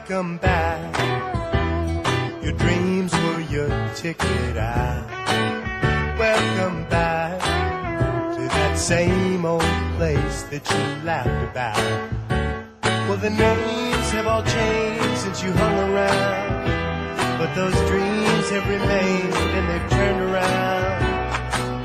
welcome back. Your dreams were your ticket out. Welcome back to that same old place that you laughed about. Well, the names have all changed since you hung around, but those dreams have remained and they've turned around.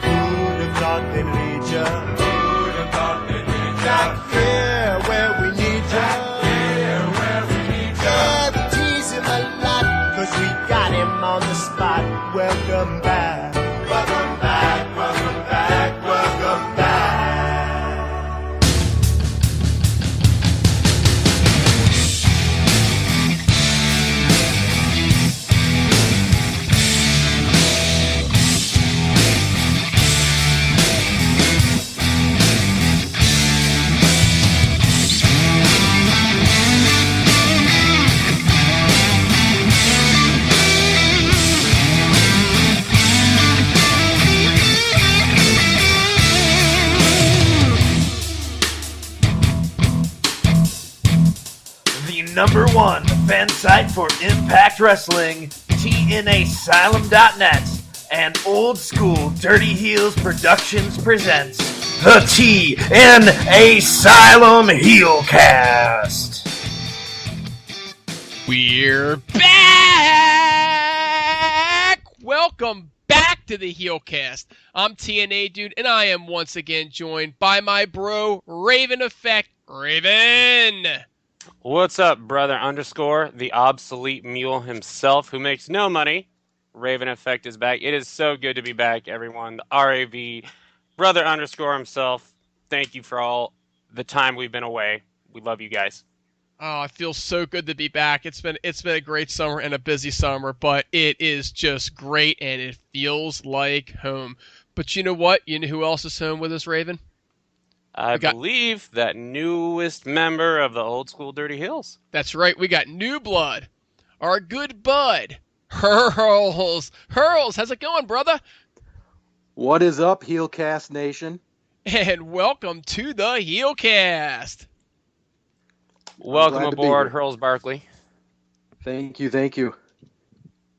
Who'd have thought they'd lead you? Who'd have thought they'd lead you? Back here where we need you. Back here where we need you. Yeah, we tease him a lot, 'cause we got him on the spot. Welcome back. Welcome back. Welcome back. Welcome back. Number one fan site for Impact Wrestling, TNAsylum.net, and Old School Dirty Heels Productions presents the TNAsylum Heelcast. We're back! Welcome back to the Heelcast. I'm TNA Dude, and I am once again joined by my bro, Raven Effect. Raven! What's up, brother underscore, the obsolete mule himself who makes no money. Raven Effect is back. It is so good to be back, everyone. The RAV, brother underscore himself. Thank you for all the time we've been away. We love you guys. Oh, it feels so good to be back. It's been a great summer and a busy summer, but it is just great and it feels like home. But you know what? You know who else is home with us, Raven? I believe that newest member of the Old School Dirty Heels. That's right. We got new blood. Our good bud, Hurls. Hurls, how's it going, brother? What is up, Heelcast Nation? And welcome to the Heelcast. Welcome aboard, Hurls Barkley. Thank you.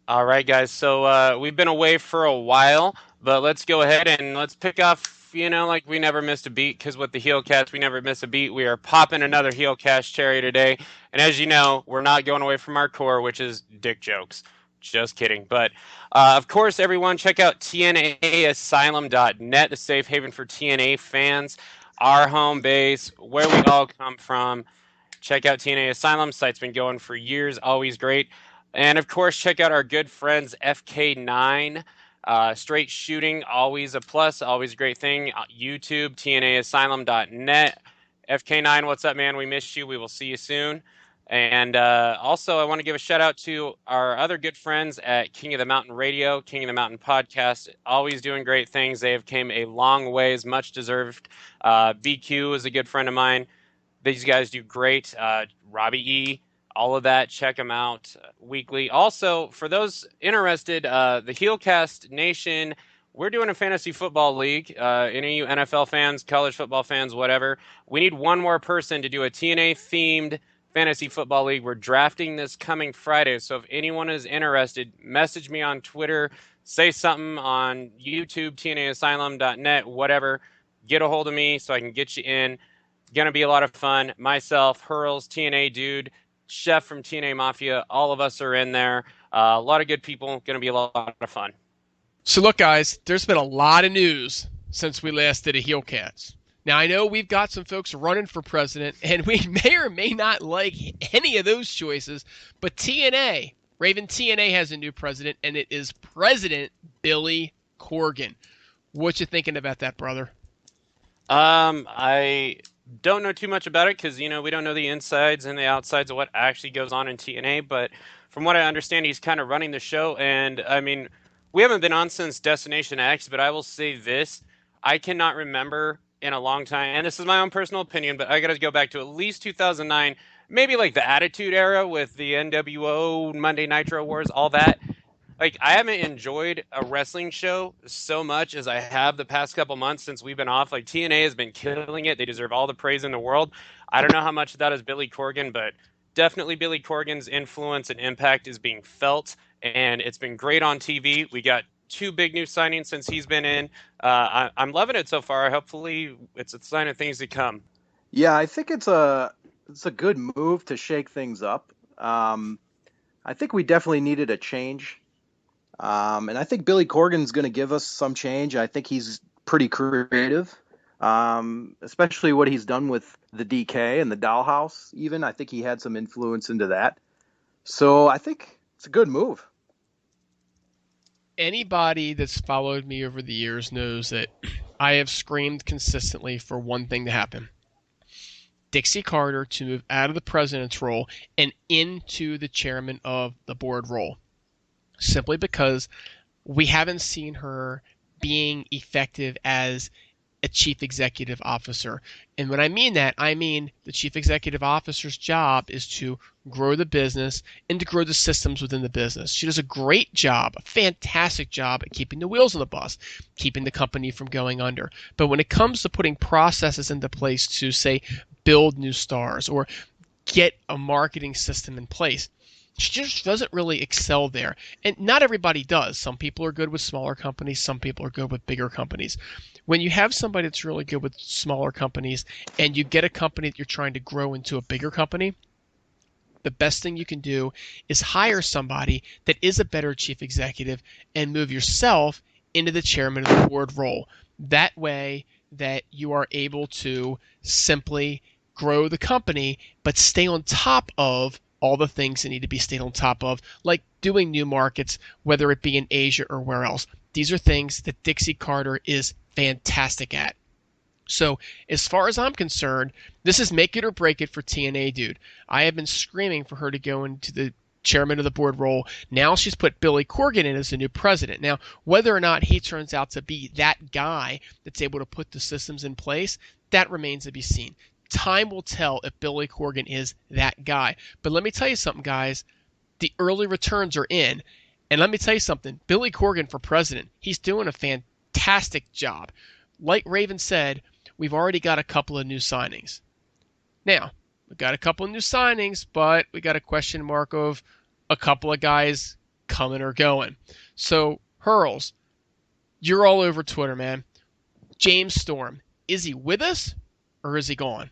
All right, guys. So we've been away for a while, but let's go ahead and let's pick off, like we never missed a beat, because with the Heelcast, we never miss a beat. We are popping another Heelcast cherry today. And as you know, we're not going away from our core, which is dick jokes. Just kidding. But, of course, everyone, check out TNAasylum.net, the safe haven for TNA fans, our home base, where we all come from. Check out TNA Asylum. Site's been going for years, always great. And, of course, check out our good friends, FK9. Straight shooting, always a plus, always a great thing. YouTube, TNAasylum.net. FK9, what's up, man? We missed you. We will see you soon. And also, I want to give a shout out to our other good friends at King of the Mountain Radio, King of the Mountain Podcast. Always doing great things. They have came a long ways, much deserved. BQ is a good friend of mine. These guys do great. Robbie E. All of that, check them out weekly. Also, for those interested, the Heelcast Nation, we're doing a fantasy football league. Any of you NFL fans, college football fans, whatever, we need one more person to do a TNA-themed fantasy football league. We're drafting this coming Friday, so if anyone is interested, message me on Twitter, say something on YouTube, TNAasylum.net, whatever. Get a hold of me so I can get you in. Going to be a lot of fun. Myself, Hurls, TNA Dude, Chef from TNA Mafia, all of us are in there. A lot of good people. Going to be a lot of fun. So look, guys, there's been a lot of news since we last did a Heelcast. Now, I know we've got some folks running for president, and we may or may not like any of those choices, but TNA, Raven TNA has a new president, and it is President Billy Corgan. What you thinking about that, brother? I don't know too much about it because, we don't know the insides and the outsides of what actually goes on in TNA. But from what I understand, he's kind of running the show. And, we haven't been on since Destination X, but I will say this. I cannot remember in a long time, and this is my own personal opinion, but I got to go back to at least 2009, maybe like the Attitude Era with the NWO, Monday Nitro Wars, all that. Like, I haven't enjoyed a wrestling show so much as I have the past couple months since we've been off. Like, TNA has been killing it. They deserve all the praise in the world. I don't know how much of that is Billy Corgan, but definitely Billy Corgan's influence and impact is being felt, and it's been great on TV. We got 2 big new signings since he's been in. I'm loving it so far. Hopefully, it's a sign of things to come. Yeah, I think it's a good move to shake things up. I think we definitely needed a change, and I think Billy Corgan's going to give us some change. I think he's pretty creative, especially what he's done with the Decay and the Dollhouse. Even I think he had some influence into that. So I think it's a good move. Anybody that's followed me over the years knows that I have screamed consistently for one thing to happen. Dixie Carter to move out of the president's role and into the chairman of the board role. Simply because we haven't seen her being effective as a chief executive officer. And when I mean that, I mean the chief executive officer's job is to grow the business and to grow the systems within the business. She does a great job, a fantastic job at keeping the wheels on the bus, keeping the company from going under. But when it comes to putting processes into place to, say, build new stars or get a marketing system in place, she just doesn't really excel there. And not everybody does. Some people are good with smaller companies. Some people are good with bigger companies. When you have somebody that's really good with smaller companies and you get a company that you're trying to grow into a bigger company, the best thing you can do is hire somebody that is a better chief executive and move yourself into the chairman of the board role. That way that you are able to simply grow the company but stay on top of all the things that need to be stayed on top of, like doing new markets, whether it be in Asia or where else. These are things that Dixie Carter is fantastic at. So as far as I'm concerned, this is make it or break it for TNA, dude. I have been screaming for her to go into the chairman of the board role. Now she's put Billy Corgan in as the new president. Now, whether or not he turns out to be that guy that's able to put the systems in place, that remains to be seen. Time will tell if Billy Corgan is that guy. But let me tell you something, guys. The early returns are in. And let me tell you something. Billy Corgan for president, he's doing a fantastic job. Like Raven said, we've already got a couple of new signings. Now, we've got a couple of new signings, but we got a question mark of a couple of guys coming or going. So, Hurls, you're all over Twitter, man. James Storm, is he with us or is he gone?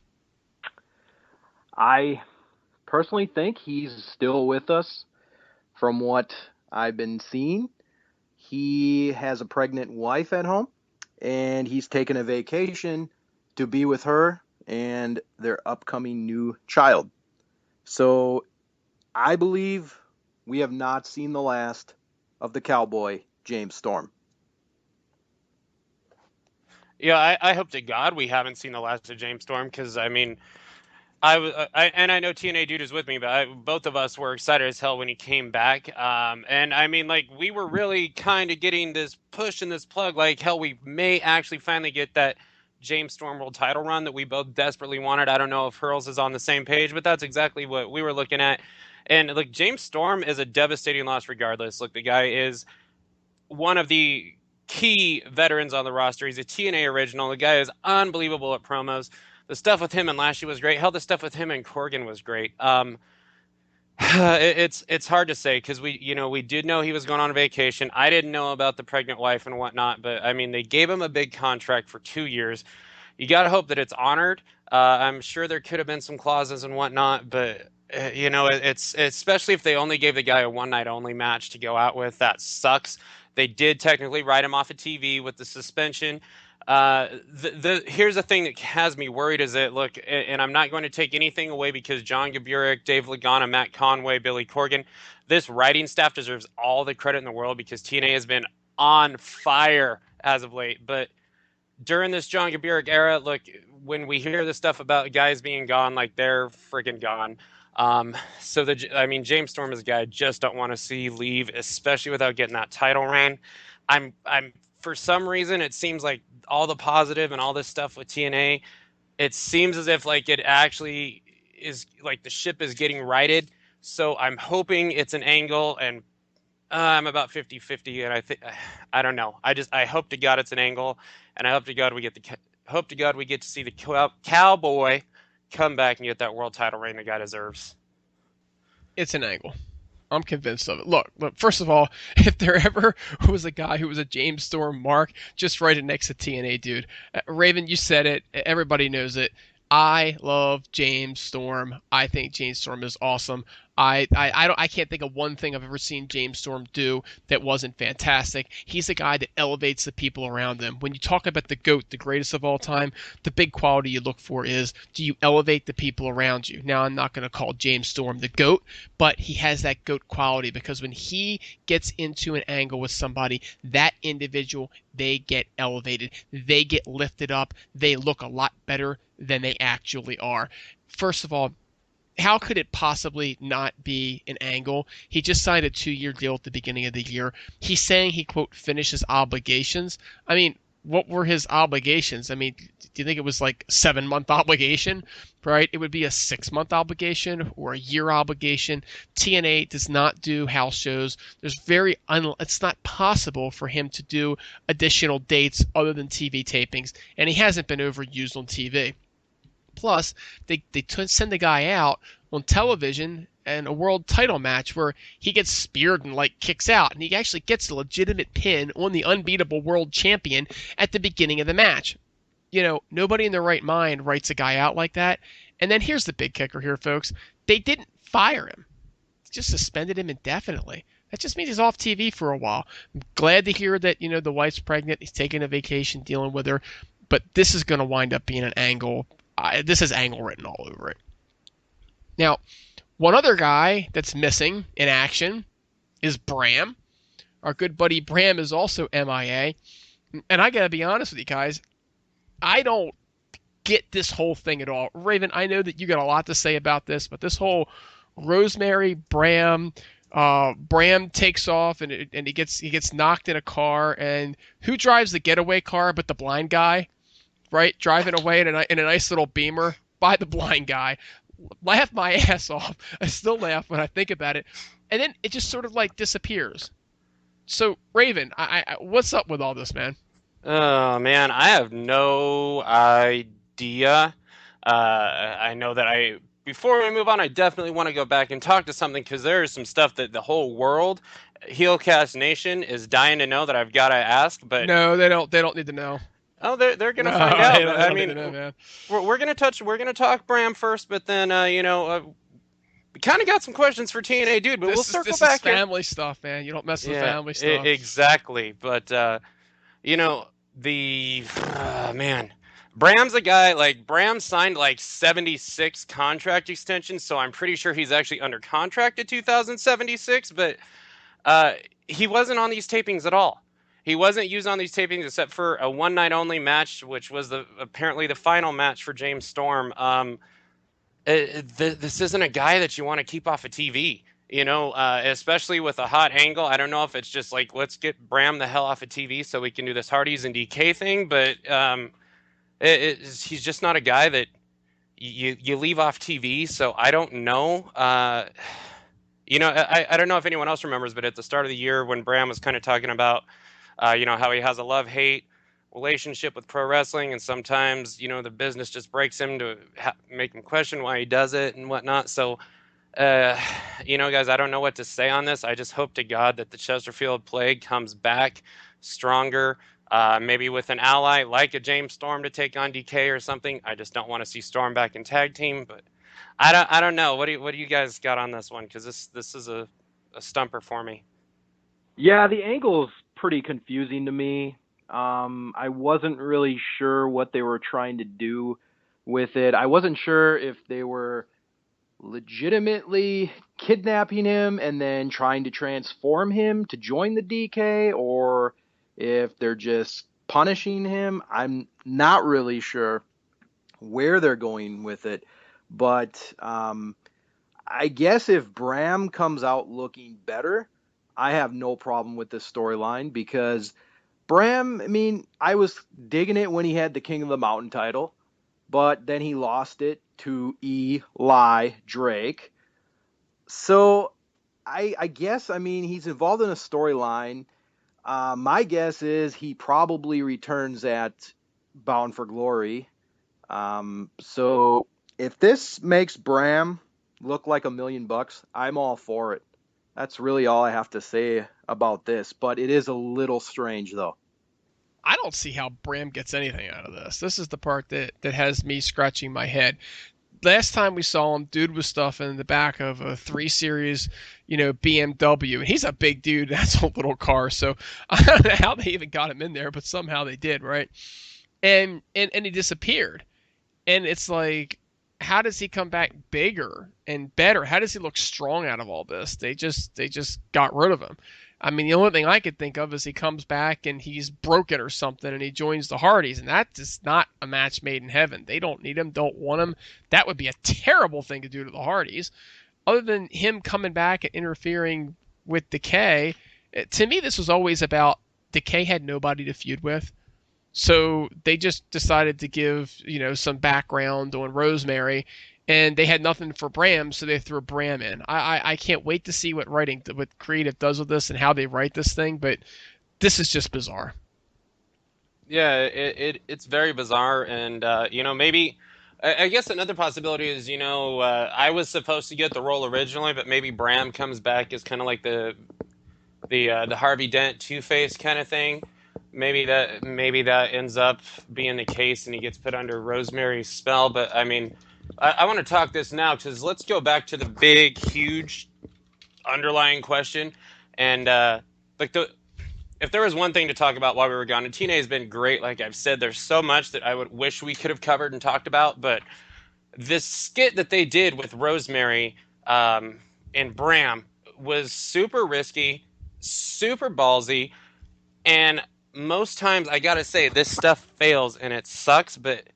I personally think he's still with us. From what I've been seeing, he has a pregnant wife at home, and he's taken a vacation to be with her and their upcoming new child. So I believe we have not seen the last of the cowboy, James Storm. Yeah, I hope to God we haven't seen the last of James Storm, because I mean, I know TNA Dude is with me, but both of us were excited as hell when he came back. And I mean, like, we were really kind of getting this push and this plug, like, hell, we may actually finally get that James Storm World title run that we both desperately wanted. I don't know if Hurls is on the same page, but that's exactly what we were looking at. And like, James Storm is a devastating loss regardless. Look, the guy is one of the key veterans on the roster. He's a TNA original. The guy is unbelievable at promos. The stuff with him and Lashley was great. Hell, the stuff with him and Corgan was great. It's hard to say because we did know he was going on vacation. I didn't know about the pregnant wife and whatnot, but I mean, they gave him a big contract for 2 years. You got to hope that it's honored. I'm sure there could have been some clauses and whatnot, but it's especially if they only gave the guy a one night only match to go out with. That sucks. They did technically write him off of TV with the suspension. Here's the thing that has me worried is that, look, and I'm not going to take anything away because John Gaburek, Dave Lagana, Matt Conway, Billy Corgan, this writing staff deserves all the credit in the world because TNA has been on fire as of late. But during this John Gaburek era, look, when we hear this stuff about guys being gone, like, they're freaking gone. James Storm is a guy I just don't want to see leave, especially without getting that title reign. I'm for some reason, it seems like all the positive and all this stuff with TNA, it seems as if like it actually is like the ship is getting righted. So I'm hoping it's an angle, and I'm about 50-50, and I don't know. I hope to God it's an angle, and I hope to God we get to see the cowboy come back and get that world title reign the guy deserves. It's an angle. I'm convinced of it. Look, first of all, if there ever was a guy who was a James Storm mark, just write it next to TNA, dude. Raven, you said it. Everybody knows it. I love James Storm. I think James Storm is awesome. I can't think of one thing I've ever seen James Storm do that wasn't fantastic. He's a guy that elevates the people around him. When you talk about the GOAT, the greatest of all time, the big quality you look for is, do you elevate the people around you? Now, I'm not going to call James Storm the GOAT, but he has that GOAT quality because when he gets into an angle with somebody, that individual, they get elevated. They get lifted up. They look a lot better than they actually are. First of all, how could it possibly not be an angle? He just signed a 2-year deal at the beginning of the year. He's saying he, quote, finishes obligations. I mean, what were his obligations? I mean, do you think it was like a 7-month obligation, right? It would be a 6-month obligation or a year obligation. TNA does not do house shows. It's not possible for him to do additional dates other than TV tapings, and he hasn't been overused on TV. Plus, they send the guy out on television and a world title match where he gets speared and like kicks out, and he actually gets a legitimate pin on the unbeatable world champion at the beginning of the match. You know, nobody in their right mind writes a guy out like that. And then here's the big kicker here, folks. They didn't fire him. They just suspended him indefinitely. That just means he's off TV for a while. I'm glad to hear that, you know, the wife's pregnant. He's taking a vacation dealing with her. But this is going to wind up being an angle. This is angle written all over it. Now, one other guy that's missing in action is Bram. Our good buddy Bram is also MIA. And I got to be honest with you guys, I don't get this whole thing at all. Raven, I know that you got a lot to say about this, but this whole Rosemary Bram takes off and he gets knocked in a car, and who drives the getaway car but the blind guy? Right, driving away in a nice little Beamer by the blind guy. Laugh my ass off. I still laugh when I think about it. And then it just sort of like disappears. So, Raven, I what's up with all this, man? Oh, man, I have no idea. I know that before we move on, I definitely want to go back and talk to something, because there is some stuff that the whole world, Heelcast Nation, is dying to know that I've got to ask. But no, they don't need to know. Oh, they're gonna find out. But, I mean, know, we're gonna talk Bram first, but then we kind of got some questions for TNA, dude. But we'll circle back. This is family stuff, man. You don't mess with family stuff. Exactly. But man, Bram's a guy, like, Bram signed like 76 contract extensions, so I'm pretty sure he's actually under contract at 2076. But he wasn't on these tapings at all. He wasn't used on these tapings except for a one-night-only match, which was apparently the final match for James Storm. This isn't a guy that you want to keep off of TV, especially with a hot angle. I don't know if it's just like, let's get Bram the hell off of TV so we can do this Hardys and Decay thing, but he's just not a guy that you leave off TV, so I don't know. I don't know if anyone else remembers, but at the start of the year when Bram was kind of talking about how he has a love-hate relationship with pro wrestling, and sometimes, the business just breaks him to make him question why he does it and whatnot. So, guys, I don't know what to say on this. I just hope to God that the Chesterfield Plague comes back stronger, maybe with an ally like a James Storm to take on Decay or something. I just don't want to see Storm back in tag team, but I don't know. What do you guys got on this one? Because this is a stumper for me. Yeah, the angle's pretty confusing to me. I wasn't really sure what they were trying to do with it. I wasn't sure if they were legitimately kidnapping him and then trying to transform him to join the DK, or if they're just punishing him. I'm not really sure where they're going with it. But I guess if Bram comes out looking better, I have no problem with this storyline, because Bram, I was digging it when he had the King of the Mountain title, but then he lost it to Eli Drake. So I guess, he's involved in a storyline. My guess is he probably returns at Bound for Glory. So if this makes Bram look like $1 million, I'm all for it. That's really all I have to say about this, but it is a little strange though. I don't see how Bram gets anything out of this. This is the part that has me scratching my head. Last time we saw him, dude was stuffing in the back of a 3 Series, BMW, and he's a big dude. That's a little car, so I don't know how they even got him in there, but somehow they did, right? And he disappeared, and it's like, how does he come back bigger and better? How does he look strong out of all this? They just got rid of him. I mean, the only thing I could think of is he comes back and he's broken or something and he joins the Hardys, and that is not a match made in heaven. They don't need him, don't want him. That would be a terrible thing to do to the Hardys. Other than him coming back and interfering with Decay, to me this was always about Decay had nobody to feud with. So they just decided to give, some background on Rosemary, and they had nothing for Bram, so they threw Bram in. I can't wait to see what creative does with this and how they write this thing, but this is just bizarre. Yeah, it's very bizarre, and maybe I guess another possibility is I was supposed to get the role originally, but maybe Bram comes back as kind of like the Harvey Dent Two-Face kind of thing. Maybe that ends up being the case, and he gets put under Rosemary's spell. But I mean, I want to talk this now because let's go back to the big, huge, underlying question. And if there was one thing to talk about while we were gone, and TNA has been great. Like I've said, there's so much that I would wish we could have covered and talked about. But this skit that they did with Rosemary and Bram was super risky, super ballsy, and most times I gotta say this stuff fails and it sucks, but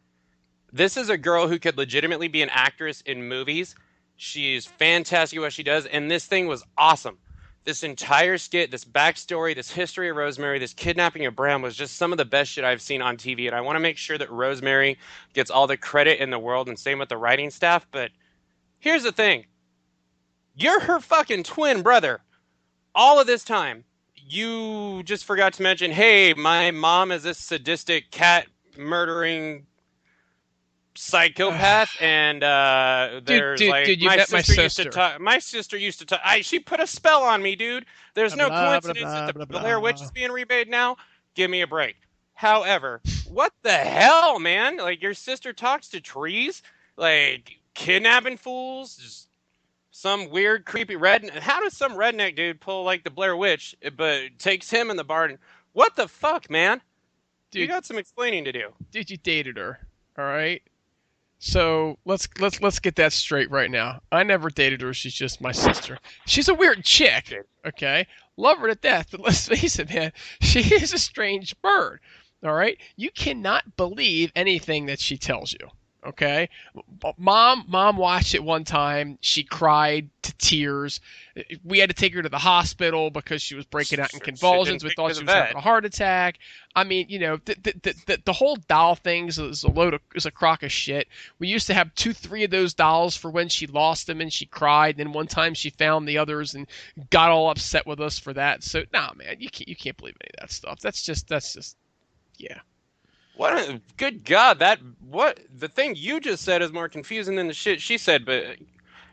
this is a girl who could legitimately be an actress in movies. She's fantastic at what she does, and this thing was awesome. This entire skit, this backstory, this history of Rosemary, this kidnapping of Bram was just some of the best shit I've seen on TV, and I want to make sure that Rosemary gets all the credit in the world, and same with the writing staff. But here's the thing. You're her fucking twin brother. All of this time. You just forgot to mention, hey, my mom is this sadistic cat murdering psychopath, and there's dude, you met my sister. My sister used to talk. She put a spell on me, dude. There's no coincidence that the Blair Witch is being remade now. Give me a break. However, what the hell, man? Like, your sister talks to trees, like kidnapping fools. Just some weird, creepy redneck. How does some redneck dude pull like the Blair Witch, but takes him in the barn? What the fuck, man? Dude, you got some explaining to do. Dude, you dated her, all right? So let's get that straight right now. I never dated her. She's just my sister. She's a weird chick, okay? Love her to death, but let's face it, man. She is a strange bird, all right? You cannot believe anything that she tells you. Okay, mom watched it one time. She cried to tears. We had to take her to the hospital because she was breaking out in convulsions. We thought she was having a heart attack. I mean, the whole doll thing is a crock of shit. We used to have 2-3 of those dolls for when she lost them and she cried. And then one time she found the others and got all upset with us for that. So nah, man, you can't believe any of that stuff. That's just yeah. Good God, the thing you just said is more confusing than the shit she said, but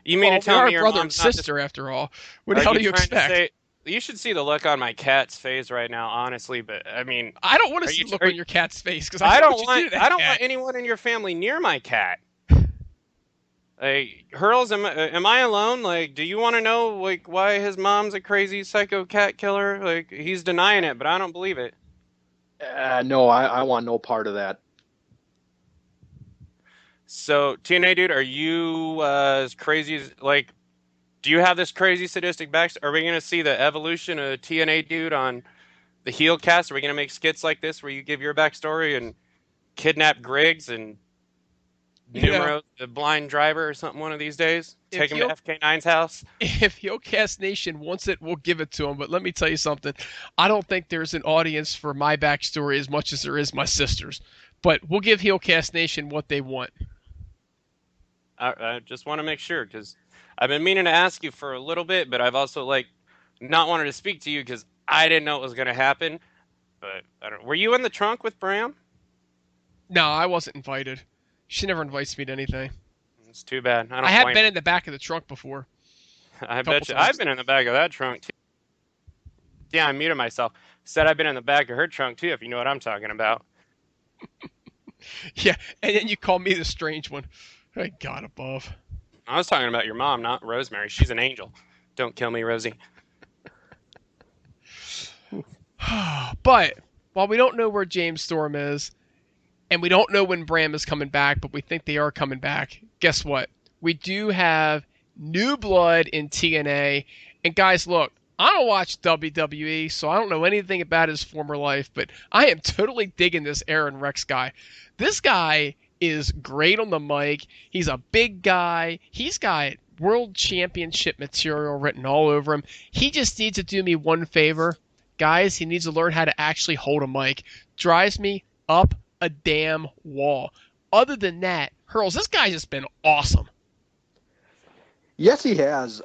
you mean to tell me your brother and sister after all? What the hell do you expect? You should see the look on my cat's face right now, honestly, but I mean, I don't want to see the look on your cat's face because I don't want anyone in your family near my cat. Like, Hurls, am I alone? Like, do you want to know like why his mom's a crazy psycho cat killer? Like, he's denying it, but I don't believe it. No, I want no part of that. So, TNA dude, are you as crazy as, like, do you have this crazy sadistic backstory? Are we going to see the evolution of TNA dude on the Heelcast? Are we going to make skits like this where you give your backstory and kidnap Griggs and Numero, the blind driver or something one of these days? Take him to FK9's house? If Heelcast Nation wants it, we'll give it to him. But let me tell you something. I don't think there's an audience for my backstory as much as there is my sister's. But we'll give Heelcast Nation what they want. I just want to make sure, because I've been meaning to ask you for a little bit, but I've also, like, not wanted to speak to you because I didn't know it was going to happen. But I don't. Were you in the trunk with Bram? No, I wasn't invited. She never invites me to anything. It's too bad. I don't I have blame been in the back of the trunk before. I couple bet you. times. I've been in the back of that trunk too. Yeah, I muted myself. Said I've been in the back of her trunk too, if you know what I'm talking about. Yeah, and then you call me the strange one. Thank God above. I was talking about your mom, not Rosemary. She's an angel. Don't kill me, Rosie. But while we don't know where James Storm is, and we don't know when Bram is coming back, but we think they are coming back, guess what? We do have new blood in TNA. And guys, look, I don't watch WWE, so I don't know anything about his former life, but I am totally digging this Aron Rex guy. This guy is great on the mic. He's a big guy. He's got world championship material written all over him. He just needs to do me one favor. Guys, he needs to learn how to actually hold a mic. Drives me up a damn wall. Other than that, Hurls, this guy's just been awesome. Yes, he has.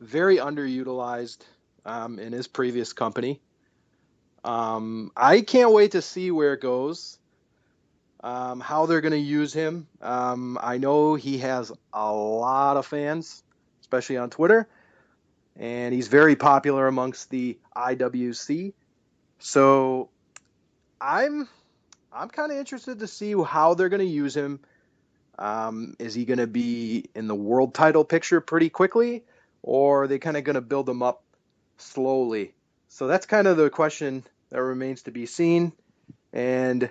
Very underutilized in his previous company. I can't wait to see where it goes, how they're going to use him. I know he has a lot of fans, especially on Twitter, and he's very popular amongst the IWC. So I'm kind of interested to see how they're going to use him. Is he going to be in the world title picture pretty quickly, or are they kind of going to build him up slowly? So that's kind of the question that remains to be seen. And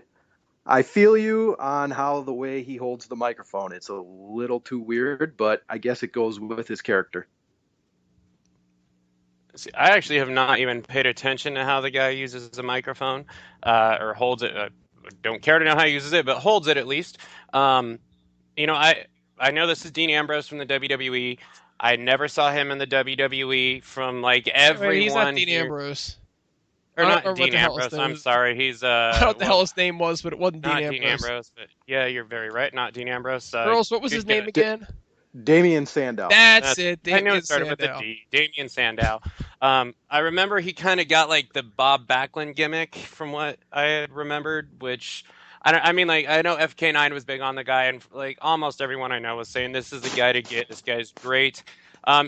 I feel you on how the way he holds the microphone. It's a little too weird, but I guess it goes with his character. See, I actually have not even paid attention to how the guy uses the microphone or holds it. Don't care to know how he uses it, but holds it at least. You know, I know this is Dean Ambrose from the WWE. I never saw him in the WWE from like everyone. Wait, he's not Dean here. Ambrose. Or I don't not remember what Dean the hell his Ambrose. name I'm is. sorry. He's I don't know what the hell his name was, but it wasn't not Dean Dean Ambrose. Ambrose. But yeah, you're very right. Not Dean Ambrose. Girls, what was his name again? Damian Sandow. That's it. I know Damian it started with Sandow. a D. Damian Sandow. I remember he kind of got like the Bob Backlund gimmick from what I had remembered, which I mean, like I know FK9 was big on the guy, and like almost everyone I know was saying this is the guy to get. This guy's great.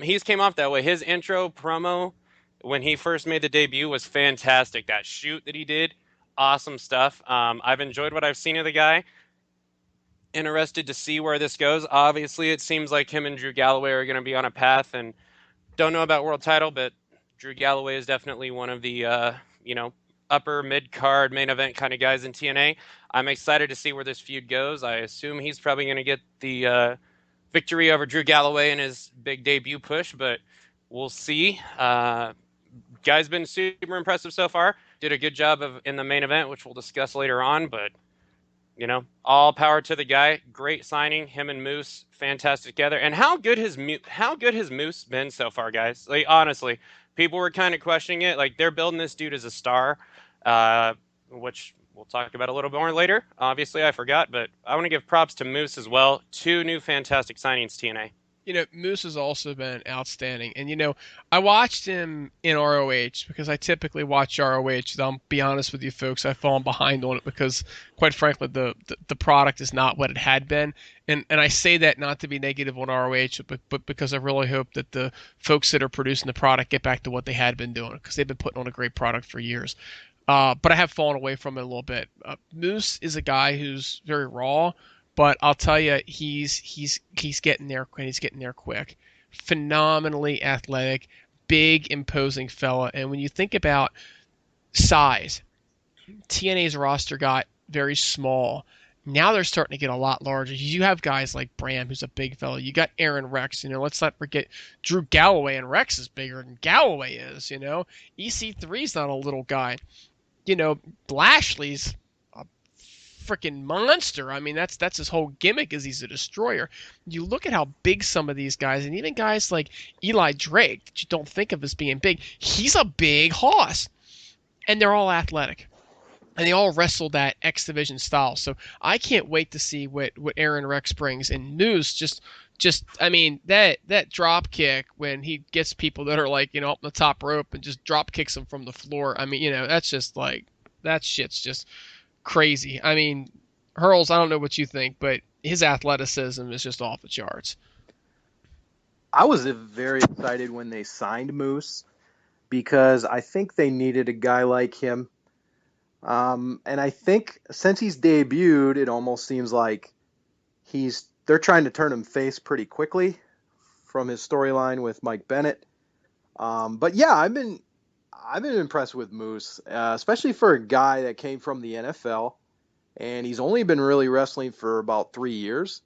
He's came off that way. His intro promo when he first made the debut was fantastic. That shoot that he did, awesome stuff. I've enjoyed what I've seen of the guy. Interested to see where this goes. Obviously, it seems like him and Drew Galloway are going to be on a path, and don't know about world title, but Drew Galloway is definitely one of the upper mid card main event kind of guys in TNA. I'm excited to see where this feud goes. I assume he's probably going to get the victory over Drew Galloway in his big debut push, but we'll see. Guy's been super impressive so far. Did a good job in the main event, which we'll discuss later on, but all power to the guy. Great signing. Him and Moose, fantastic together. And how good has Moose been so far, guys? Like honestly, people were kind of questioning it. Like they're building this dude as a star, which we'll talk about a little bit more later. Obviously, I forgot, but I want to give props to Moose as well. 2 new fantastic signings, TNA. Moose has also been outstanding. And, I watched him in ROH because I typically watch ROH. I'll be honest with you folks, I've fallen behind on it because, quite frankly, the product is not what it had been. And I say that not to be negative on ROH, but because I really hope that the folks that are producing the product get back to what they had been doing because they've been putting on a great product for years. But I have fallen away from it a little bit. Moose is a guy who's very raw. But I'll tell you, he's getting there, and he's getting there quick. Phenomenally athletic, big, imposing fella. And when you think about size, TNA's roster got very small. Now they're starting to get a lot larger. You have guys like Bram, who's a big fella. You got Aron Rex. Let's not forget Drew Galloway, and Rex is bigger than Galloway is. EC3's not a little guy. Lashley's freaking monster. I mean, that's his whole gimmick is he's a destroyer. You look at how big some of these guys, and even guys like Eli Drake that you don't think of as being big, he's a big hoss. And they're all athletic. And they all wrestle that X Division style. So I can't wait to see what Aron Rex brings. And Moose just I mean, that drop kick when he gets people that are like, up the top rope and just drop kicks them from the floor. I mean, that's just like, that shit's just crazy. I mean, Hurls, I don't know what you think, but his athleticism is just off the charts. I was very excited when they signed Moose because I think they needed a guy like him. And I think since he's debuted, it almost seems like they're trying to turn him face pretty quickly from his storyline with Mike Bennett. But yeah, I've been impressed with Moose, especially for a guy that came from the NFL, and he's only been really wrestling for about 3 years.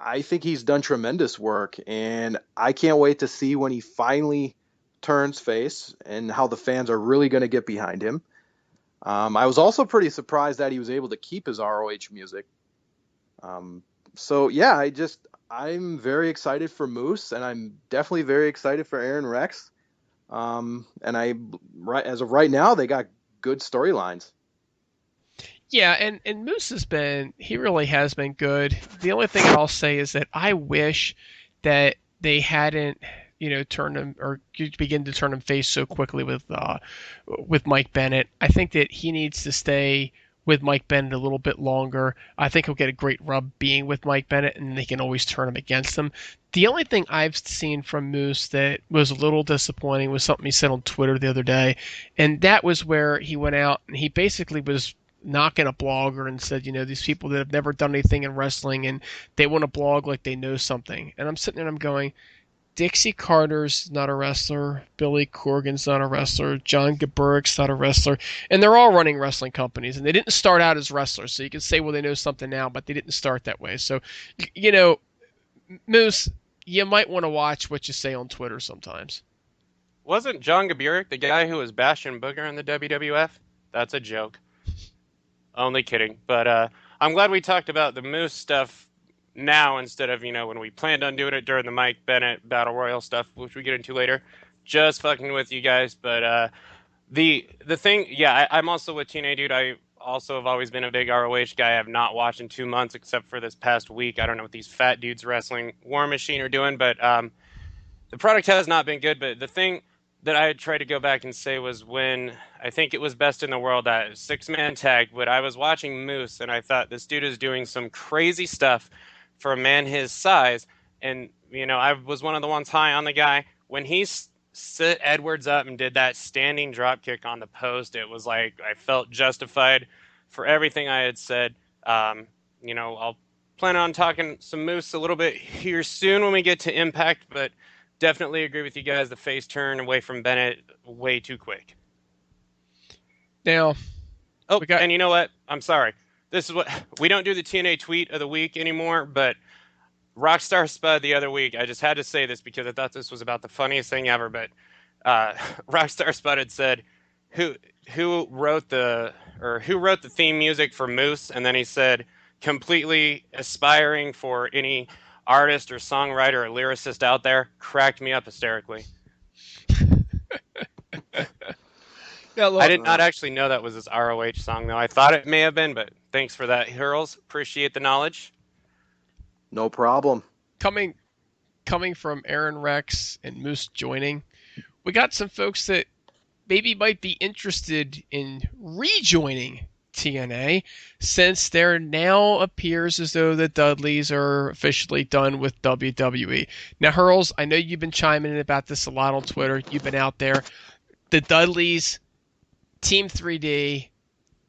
I think he's done tremendous work, and I can't wait to see when he finally turns face and how the fans are really going to get behind him. I was also pretty surprised that he was able to keep his ROH music. So yeah, I'm very excited for Moose, and I'm definitely very excited for Aron Rex. As of right now, they got good storylines. Yeah, and Moose he really has been good. The only thing I'll say is that I wish that they hadn't, turned him or begin to turn him face so quickly with Mike Bennett. I think that he needs to stay with Mike Bennett a little bit longer. I think he'll get a great rub being with Mike Bennett, and they can always turn him against him. The only thing I've seen from Moose that was a little disappointing was something he said on Twitter the other day, and that was where he went out and he basically was knocking a blogger and said, these people that have never done anything in wrestling and they want to blog like they know something. And I'm sitting there and I'm going, Dixie Carter's not a wrestler. Billy Corgan's not a wrestler. John Gaburick's not a wrestler. And they're all running wrestling companies. And they didn't start out as wrestlers. So you can say, well, they know something now, but they didn't start that way. So, Moose, you might want to watch what you say on Twitter sometimes. Wasn't John Gaburick the guy who was bashing Booger in the WWF? That's a joke. Only kidding. But I'm glad we talked about the Moose stuff now instead of, when we planned on doing it during the Mike Bennett Battle Royal stuff, which we get into later. Just fucking with you guys. But the thing, yeah, I'm also with TNA, dude. I also have always been a big ROH guy. I have not watched in 2 months except for this past week. I don't know what these fat dudes wrestling War Machine are doing, but the product has not been good. But the thing that I tried to go back and say was when I think it was Best in the World, that 6-man tag, but I was watching Moose and I thought this dude is doing some crazy stuff for a man his size. And, I was one of the ones high on the guy. When he set Edwards up and did that standing drop kick on the post, it was like I felt justified for everything I had said. I'll plan on talking some Moose a little bit here soon when we get to Impact, but definitely agree with you guys. The face turn away from Bennett way too quick. Now, and you know what? I'm sorry. This is what we don't do the TNA tweet of the week anymore, but Rockstar Spud the other week, I just had to say this because I thought this was about the funniest thing ever, but Rockstar Spud had said, who wrote the theme music for Moose? And then he said, completely aspiring for any artist or songwriter or lyricist out there. Cracked me up hysterically. I did not actually know that was his ROH song, though. I thought it may have been, but thanks for that, Hurls. Appreciate the knowledge. No problem. Coming from Aron Rex and Moose joining, we got some folks that maybe might be interested in rejoining TNA, since there now appears as though the Dudleys are officially done with WWE. Now, Hurls, I know you've been chiming in about this a lot on Twitter. You've been out there. The Dudleys, Team 3D,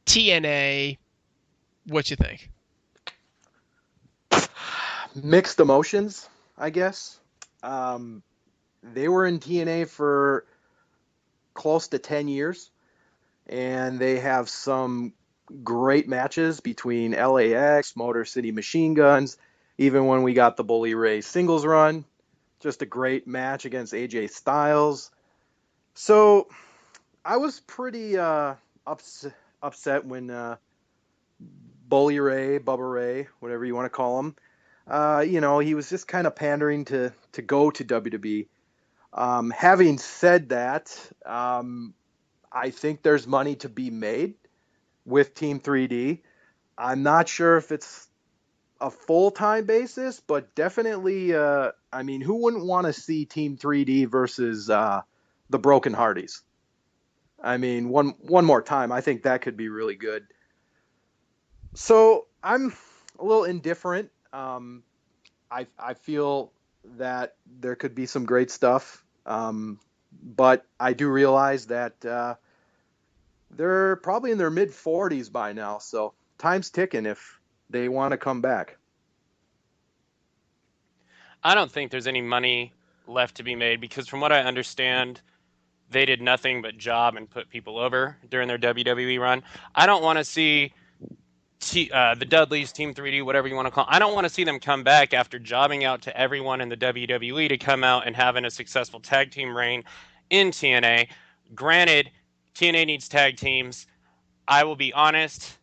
TNA, what you think? Mixed emotions, I guess. They were in TNA for close to 10 years, and they have some great matches between LAX, Motor City Machine Guns, even when we got the Bully Ray singles run. Just a great match against AJ Styles. So I was pretty upset when Bully Ray, Bubba Ray, whatever you want to call him, he was just kind of pandering to go to WWE. Having said that, I think there's money to be made with Team 3D. I'm not sure if it's a full-time basis, but definitely, who wouldn't want to see Team 3D versus the Broken Hardys? I mean, one more time, I think that could be really good. So I'm a little indifferent I feel that there could be some great stuff, but I do realize that they're probably in their mid-40s by now, so time's ticking if they want to come back. I don't think there's any money left to be made because, from what I understand, they did nothing but job and put people over during their WWE run. I don't want to see the Dudleys, Team 3D, whatever you want to call them. I don't want to see them come back after jobbing out to everyone in the WWE to come out and having a successful tag team reign in TNA. Granted, TNA needs tag teams. I will be honest,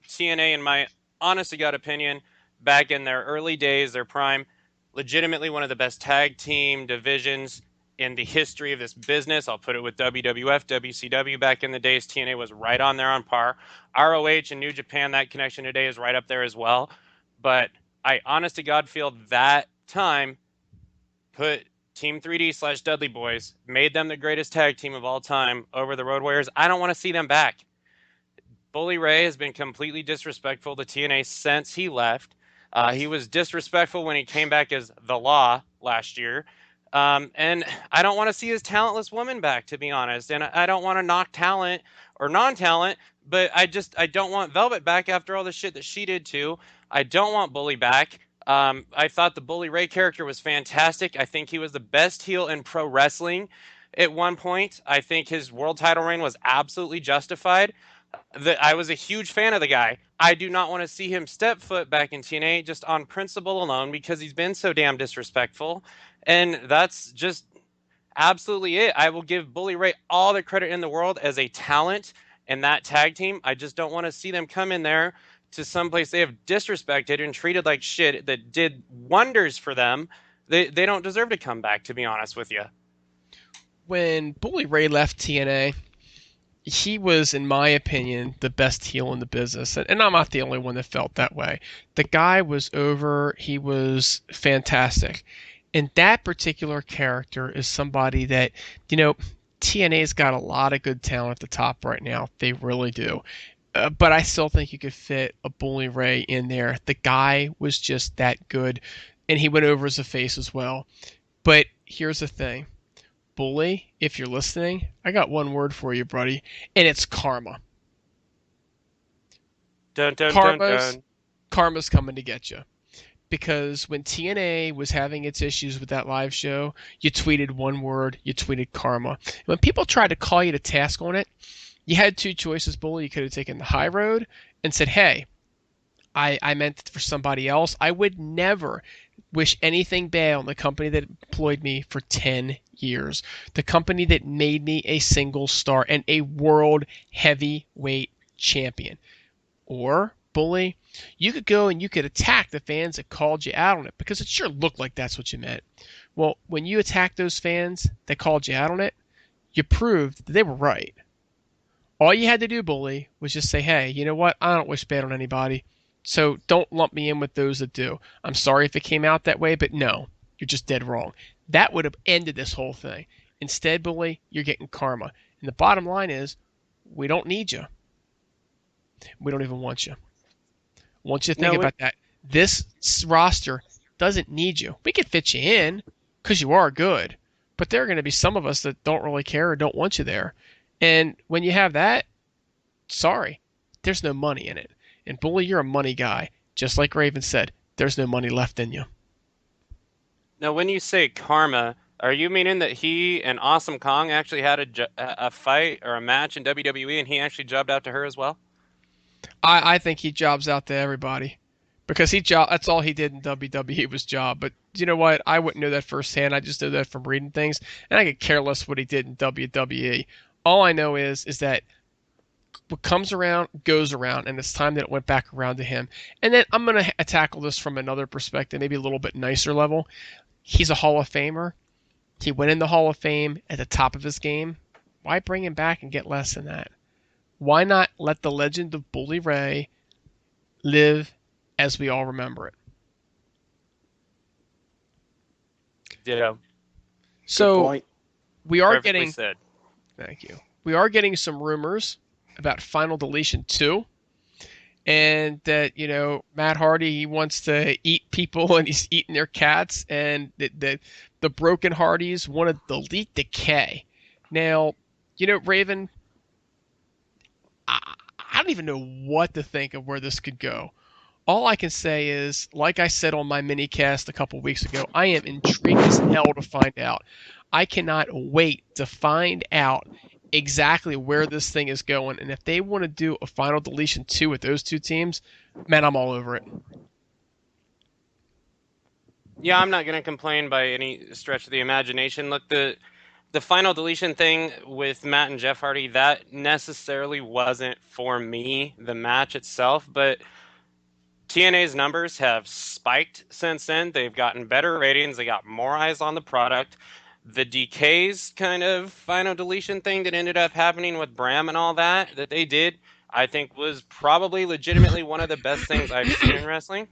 TNA, in my honest to God opinion, back in their early days, their prime, legitimately one of the best tag team divisions in the history of this business. I'll put it with WWF, WCW back in the days. TNA was right on there on par. ROH and New Japan, that connection today is right up there as well. But I honest to God feel that time put Team 3D / Dudley Boys, made them the greatest tag team of all time over the Road Warriors. I don't want to see them back. Bully Ray has been completely disrespectful to TNA since he left. He was disrespectful when he came back as the Law last year. And I don't want to see his talentless woman back, to be honest. And I don't want to knock talent or non-talent, but I don't want Velvet back after all the shit that she did too. I don't want Bully back. I thought the Bully Ray character was fantastic. I think he was the best heel in pro wrestling at one point. I think his world title reign was absolutely justified. I was a huge fan of the guy. I do not want to see him step foot back in TNA just on principle alone because he's been so damn disrespectful. And that's just absolutely it. I will give Bully Ray all the credit in the world as a talent in that tag team. I just don't want to see them come in there to someplace they have disrespected and treated like shit that did wonders for them. They don't deserve to come back, to be honest with you. When Bully Ray left TNA, he was, in my opinion, the best heel in the business. And I'm not the only one that felt that way. The guy was over. He was fantastic. And that particular character is somebody that, TNA's got a lot of good talent at the top right now. They really do. But I still think you could fit a Bully Ray in there. The guy was just that good. And he went over as a face as well. But here's the thing. Bully, if you're listening, I got one word for you, buddy, and it's karma. Dun, dun, dun, dun. Karma's coming to get you. Because when TNA was having its issues with that live show, you tweeted one word, you tweeted karma. When people tried to call you to task on it, you had two choices, Bully. You could have taken the high road and said, hey, I meant it for somebody else. I would never wish anything bad on the company that employed me for 10 years. The company that made me a single star and a world heavyweight champion. Or, Bully, you could go and you could attack the fans that called you out on it because it sure looked like that's what you meant. Well, when you attacked those fans that called you out on it, you proved that they were right. All you had to do, Bully, was just say, hey, you know what? I don't wish bad on anybody. So don't lump me in with those that do. I'm sorry if it came out that way, but no, you're just dead wrong. That would have ended this whole thing. Instead, Bully, you're getting karma. And the bottom line is, we don't need you. We don't even want you. I want you to think about that. This roster doesn't need you. We could fit you in because you are good, but there are going to be some of us that don't really care or don't want you there. And when you have that, sorry, there's no money in it. And Bully, you're a money guy. Just like Raven said, there's no money left in you. Now, when you say karma, are you meaning that he and Awesome Kong actually had a fight or a match in WWE and he actually jobbed out to her as well? I think he jobs out to everybody. Because that's all he did in WWE was job. But you know what? I wouldn't know that firsthand. I just know that from reading things. And I could care less what he did in WWE. All I know is that what comes around goes around, and it's time that it went back around to him. And then I'm going to tackle this from another perspective, maybe a little bit nicer level. He's a Hall of Famer. He went in the Hall of Fame at the top of his game. Why bring him back and get less than that? Why not let the legend of Bully Ray live as we all remember it? Ditto. So we are Perfectly getting... said. Thank you. We are getting some rumors about Final Deletion 2. and that Matt Hardy, he wants to eat people and he's eating their cats, and the Broken Hardys want to delete Decay. Now, Raven, I don't even know what to think of where this could go. All I can say is, like I said on my mini cast a couple weeks ago, I am intrigued as hell to find out. I cannot wait to find out exactly where this thing is going. And if they want to do a final deletion 2 with those two teams, man, I'm all over it. Yeah, I'm not going to complain by any stretch of the imagination. Look, the final deletion thing with Matt and Jeff Hardy, that necessarily wasn't for me, the match itself, but TNA's numbers have spiked since then. They've gotten better ratings. They got more eyes on the product. The Decay's kind of final deletion thing that ended up happening with Bram and all that they did, I think was probably legitimately one of the best things I've seen in wrestling.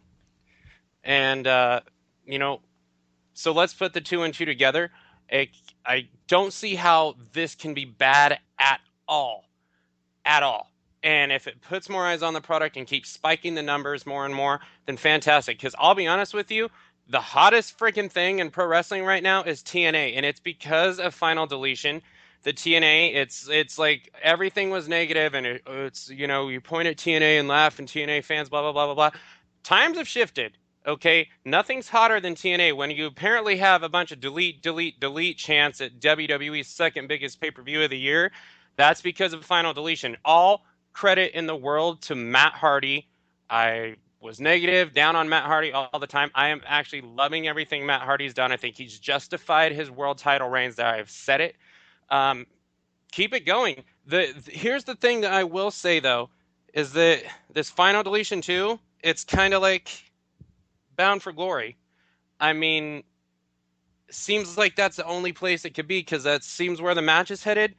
And, so let's put the 2 and 2 together. I don't see how this can be bad at all. At all. And if it puts more eyes on the product and keeps spiking the numbers more and more, then fantastic. Because I'll be honest with you, the hottest freaking thing in pro wrestling right now is TNA. And it's because of final deletion. The TNA, it's like everything was negative, and it's, you point at TNA and laugh, and TNA fans, blah, blah, blah, blah, blah. Times have shifted. Okay, nothing's hotter than TNA when you apparently have a bunch of delete chants at WWE's second biggest pay-per-view of the year. That's because of final deletion. All credit in the world to Matt Hardy. I was negative, down on Matt Hardy all the time. I am actually loving everything Matt Hardy's done. I think he's justified his world title reigns there. I've said it. Keep it going. Here's the thing that I will say, though, is that this final deletion, too, it's kind of like Bound for Glory. I mean, seems like that's the only place it could be, because that seems where the match is headed.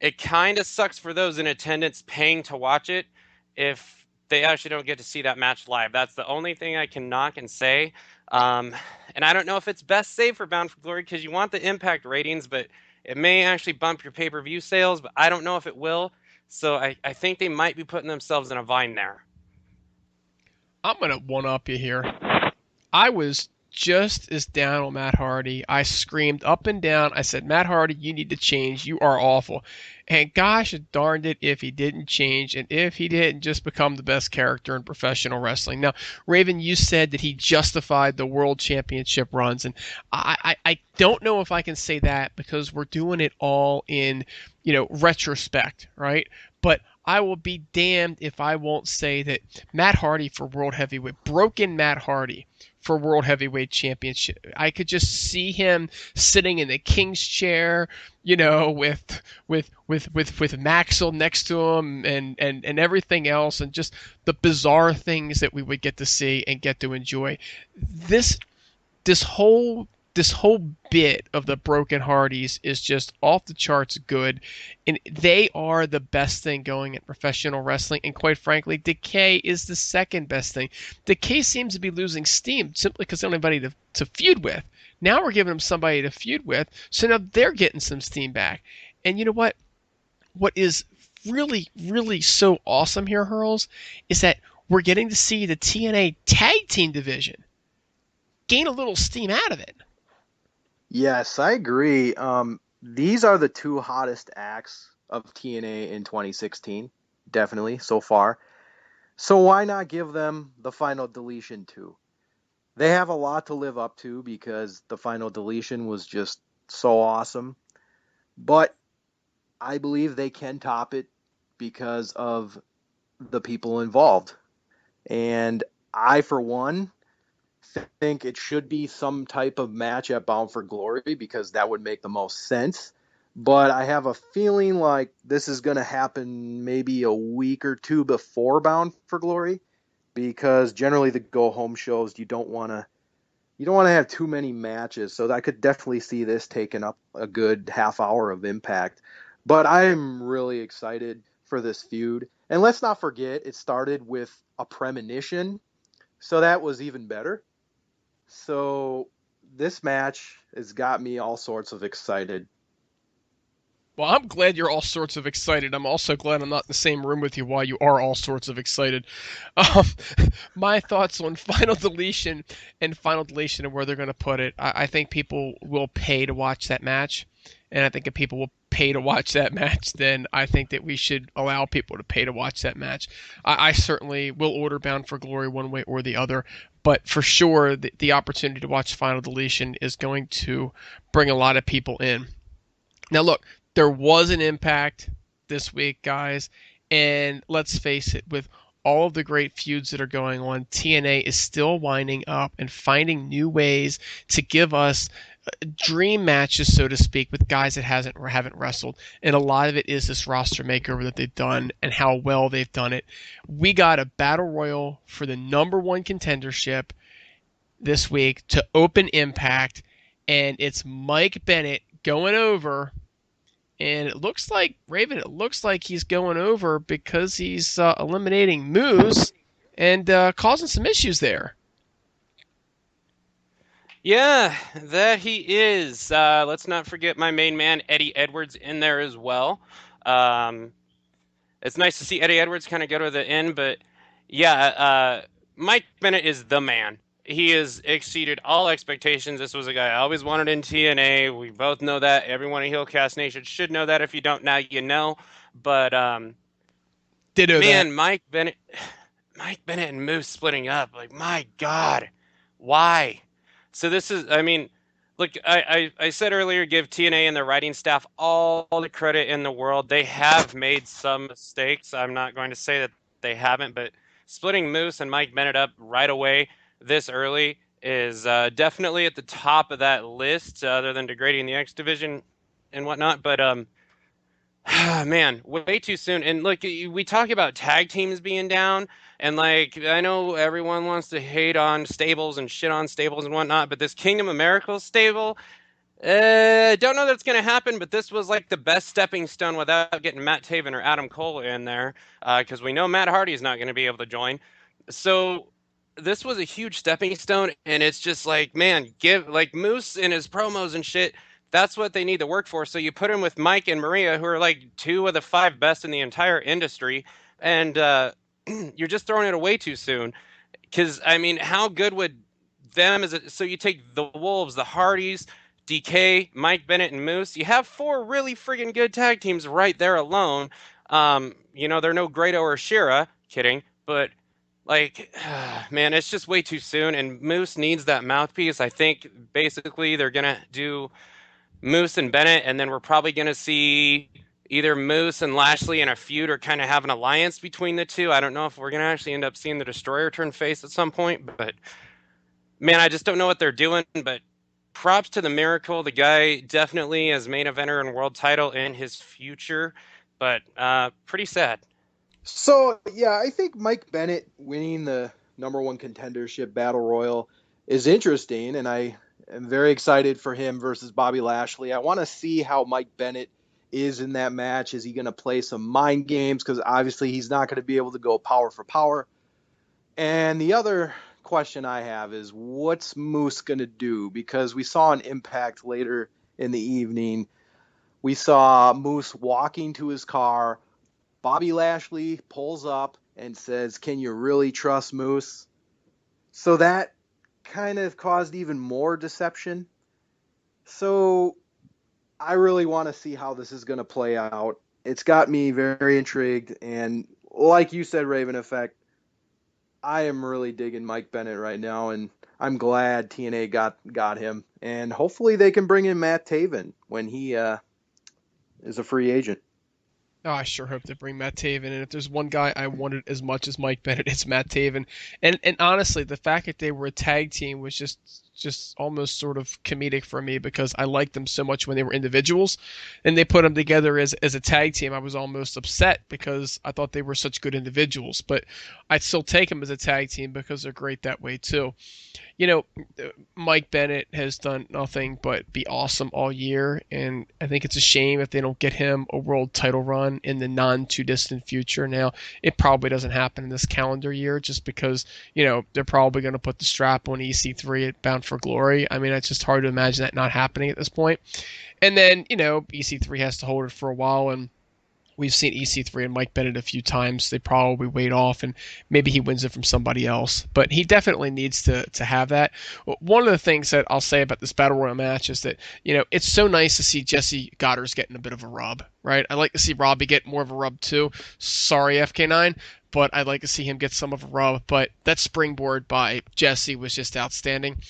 It kind of sucks for those in attendance paying to watch it if they actually don't get to see that match live. That's the only thing I can knock and say. And I don't know if it's best saved for Bound for Glory, because you want the Impact ratings, but it may actually bump your pay-per-view sales, but I don't know if it will. So I think they might be putting themselves in a bind there. I'm going to one-up you here. I was just as down on Matt Hardy. I screamed up and down. I said, Matt Hardy, you need to change. You are awful. And gosh darned it if he didn't change, and if he didn't just become the best character in professional wrestling. Now, Raven, you said that he justified the world championship runs, and I don't know if I can say that, because we're doing it all in, retrospect, right? But I will be damned if I won't say that Matt Hardy for World Heavyweight, broken Matt Hardy for World Heavyweight Championship. I could just see him sitting in the king's chair, with Maxwell next to him and everything else, and just the bizarre things that we would get to see and get to enjoy. This whole bit of the Broken Hardys is just off the charts good, and they are the best thing going in professional wrestling. And quite frankly, Decay is the second best thing. Decay seems to be losing steam simply because they don't have anybody to feud with. Now we're giving them somebody to feud with, so now they're getting some steam back. And you know what? What is really, really so awesome here, Hurls, is that we're getting to see the TNA tag team division gain a little steam out of it. Yes, I agree. These are the two hottest acts of TNA in 2016, definitely, so far. So why not give them the final deletion too? They have a lot to live up to, because the final deletion was just so awesome. But I believe they can top it because of the people involved. And I, for one, think it should be some type of match at Bound for Glory, because that would make the most sense. But I have a feeling like this is going to happen maybe a week or two before Bound for Glory, because generally the go home shows, you don't want to have too many matches. So I could definitely see this taking up a good half hour of Impact. But I'm really excited for this feud. And let's not forget, it started with a premonition, so that was even better. So this match has got me all sorts of excited. Well, I'm glad you're all sorts of excited. I'm also glad I'm not in the same room with you while you are all sorts of excited. Um, my thoughts on Final Deletion and where they're going to put it. I think people will pay to watch that match. And I think if people will pay to watch that match, then I think that we should allow people to pay to watch that match. I certainly will order Bound for Glory one way or the other. But for sure, the opportunity to watch Final Deletion is going to bring a lot of people in. Now, look, there was an impact this week, guys, and let's face it, with all of the great feuds that are going on, TNA is still winding up and finding new ways to give us dream matches, so to speak, with guys that haven't wrestled. And a lot of it is this roster makeover that they've done and how well they've done it. We got a battle royal for the #1 contendership this week to open Impact, and it's Mike Bennett going over. And it looks like, Raven, he's going over because he's eliminating Moose and causing some issues there. Yeah, that he is. Let's not forget my main man, Eddie Edwards, in there as well. It's nice to see Eddie Edwards kind of go to the end, but yeah, Mike Bennett is the man. He has exceeded all expectations. This was a guy I always wanted in TNA. We both know that. Everyone in Heelcast Nation should know that. If you don't now, you know. But Ditto man, that. Mike Bennett and Moose splitting up. Like, my God, why? So this is, I mean, look, I said earlier, give TNA and their writing staff all the credit in the world. They have made some mistakes. I'm not going to say that they haven't, but splitting Moose and Mike Bennett up right away this early is definitely at the top of that list, other than degrading the X division and whatnot. But man, way too soon. And look, we talk about tag teams being down, and like, I know everyone wants to hate on stables and shit on stables and whatnot, but this Kingdom of Miracles stable, don't know that's going to happen, but this was like the best stepping stone without getting Matt Taven or Adam Cole in there, because we know Matt Hardy is not going to be able to join. So this was a huge stepping stone, and it's just like, man, give like Moose in his promos and shit. That's what they need to work for. So you put him with Mike and Maria, who are like 2 of the 5 best in the entire industry, and you're just throwing it away too soon. Because I mean, how good would them as so you take the Wolves, the Hardys, Decay, Mike Bennett, and Moose. You have 4 really friggin' good tag teams right there alone. You know, they're no Grado or Shira, kidding, but like, man, it's just way too soon, and Moose needs that mouthpiece. I think basically they're going to do Moose and Bennett, and then we're probably going to see either Moose and Lashley in a feud or kind of have an alliance between the two. I don't know if we're going to actually end up seeing the Destroyer turn face at some point, but man, I just don't know what they're doing. But props to the Miracle. The guy definitely as main eventer and world title in his future, but pretty sad. So, yeah, I think Mike Bennett winning the #1 contendership battle royal is interesting, and I am very excited for him versus Bobby Lashley. I want to see how Mike Bennett is in that match. Is he going to play some mind games? Because obviously he's not going to be able to go power for power. And the other question I have is, what's Moose going to do? Because we saw an Impact later in the evening. We saw Moose walking to his car. Bobby Lashley pulls up and says, "Can you really trust Moose?" So that kind of caused even more deception. So I really want to see how this is going to play out. It's got me very intrigued. And like you said, Raven Effect, I am really digging Mike Bennett right now. And I'm glad TNA got him. And hopefully they can bring in Matt Taven when he is a free agent. Oh, I sure hope they bring Matt Taven. And if there's one guy I wanted as much as Mike Bennett, it's Matt Taven. And honestly, the fact that they were a tag team was just almost sort of comedic for me, because I liked them so much when they were individuals, and they put them together as a tag team. I was almost upset because I thought they were such good individuals, but I'd still take them as a tag team because they're great that way too. you know, Mike Bennett has done nothing but be awesome all year, and I think it's a shame if they don't get him a world title run in the non too distant future. Now, it probably doesn't happen in this calendar year just because, they're probably going to put the strap on EC3 at Bound for Glory. I mean, it's just hard to imagine that not happening at this point. And then, EC3 has to hold it for a while, and we've seen EC3 and Mike Bennett a few times. They probably wait off, and maybe he wins it from somebody else. But he definitely needs to have that. One of the things that I'll say about this Battle Royal match is that, it's so nice to see Jesse Goddard's getting a bit of a rub, right? I like to see Robbie get more of a rub too. Sorry, FK9, but I'd like to see him get some of a rub. But that springboard by Jesse was just outstanding.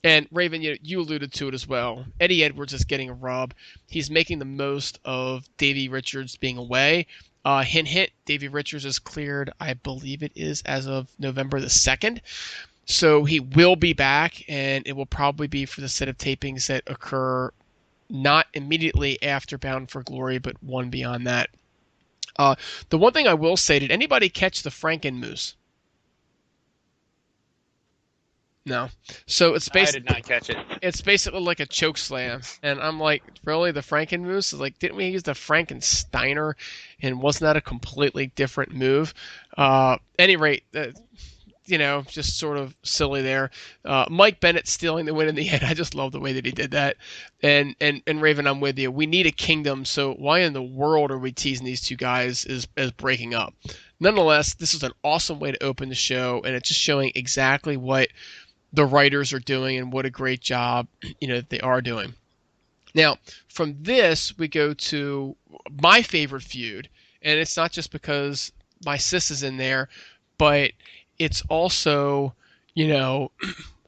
And Raven, you alluded to it as well. Eddie Edwards is getting a rub. He's making the most of Davey Richards being away. Hint, Davey Richards is cleared, I believe it is, as of November the 2nd. So he will be back, and it will probably be for the set of tapings that occur not immediately after Bound for Glory, but one beyond that. The one thing I will say, did anybody catch the Franken Moose? No. So it's I did not catch it. It's basically like a choke slam. And I'm like, really? The Franken Moose? Like, didn't we use the Frankensteiner? And wasn't that a completely different move? Any rate, just sort of silly there. Mike Bennett stealing the win in the end. I just love the way that he did that. And Raven, I'm with you. We need a kingdom, so why in the world are we teasing these two guys as breaking up? Nonetheless, this is an awesome way to open the show, and it's just showing exactly what the writers are doing and what a great job they are doing. Now, from this, we go to my favorite feud, and it's not just because my sis is in there, but it's also,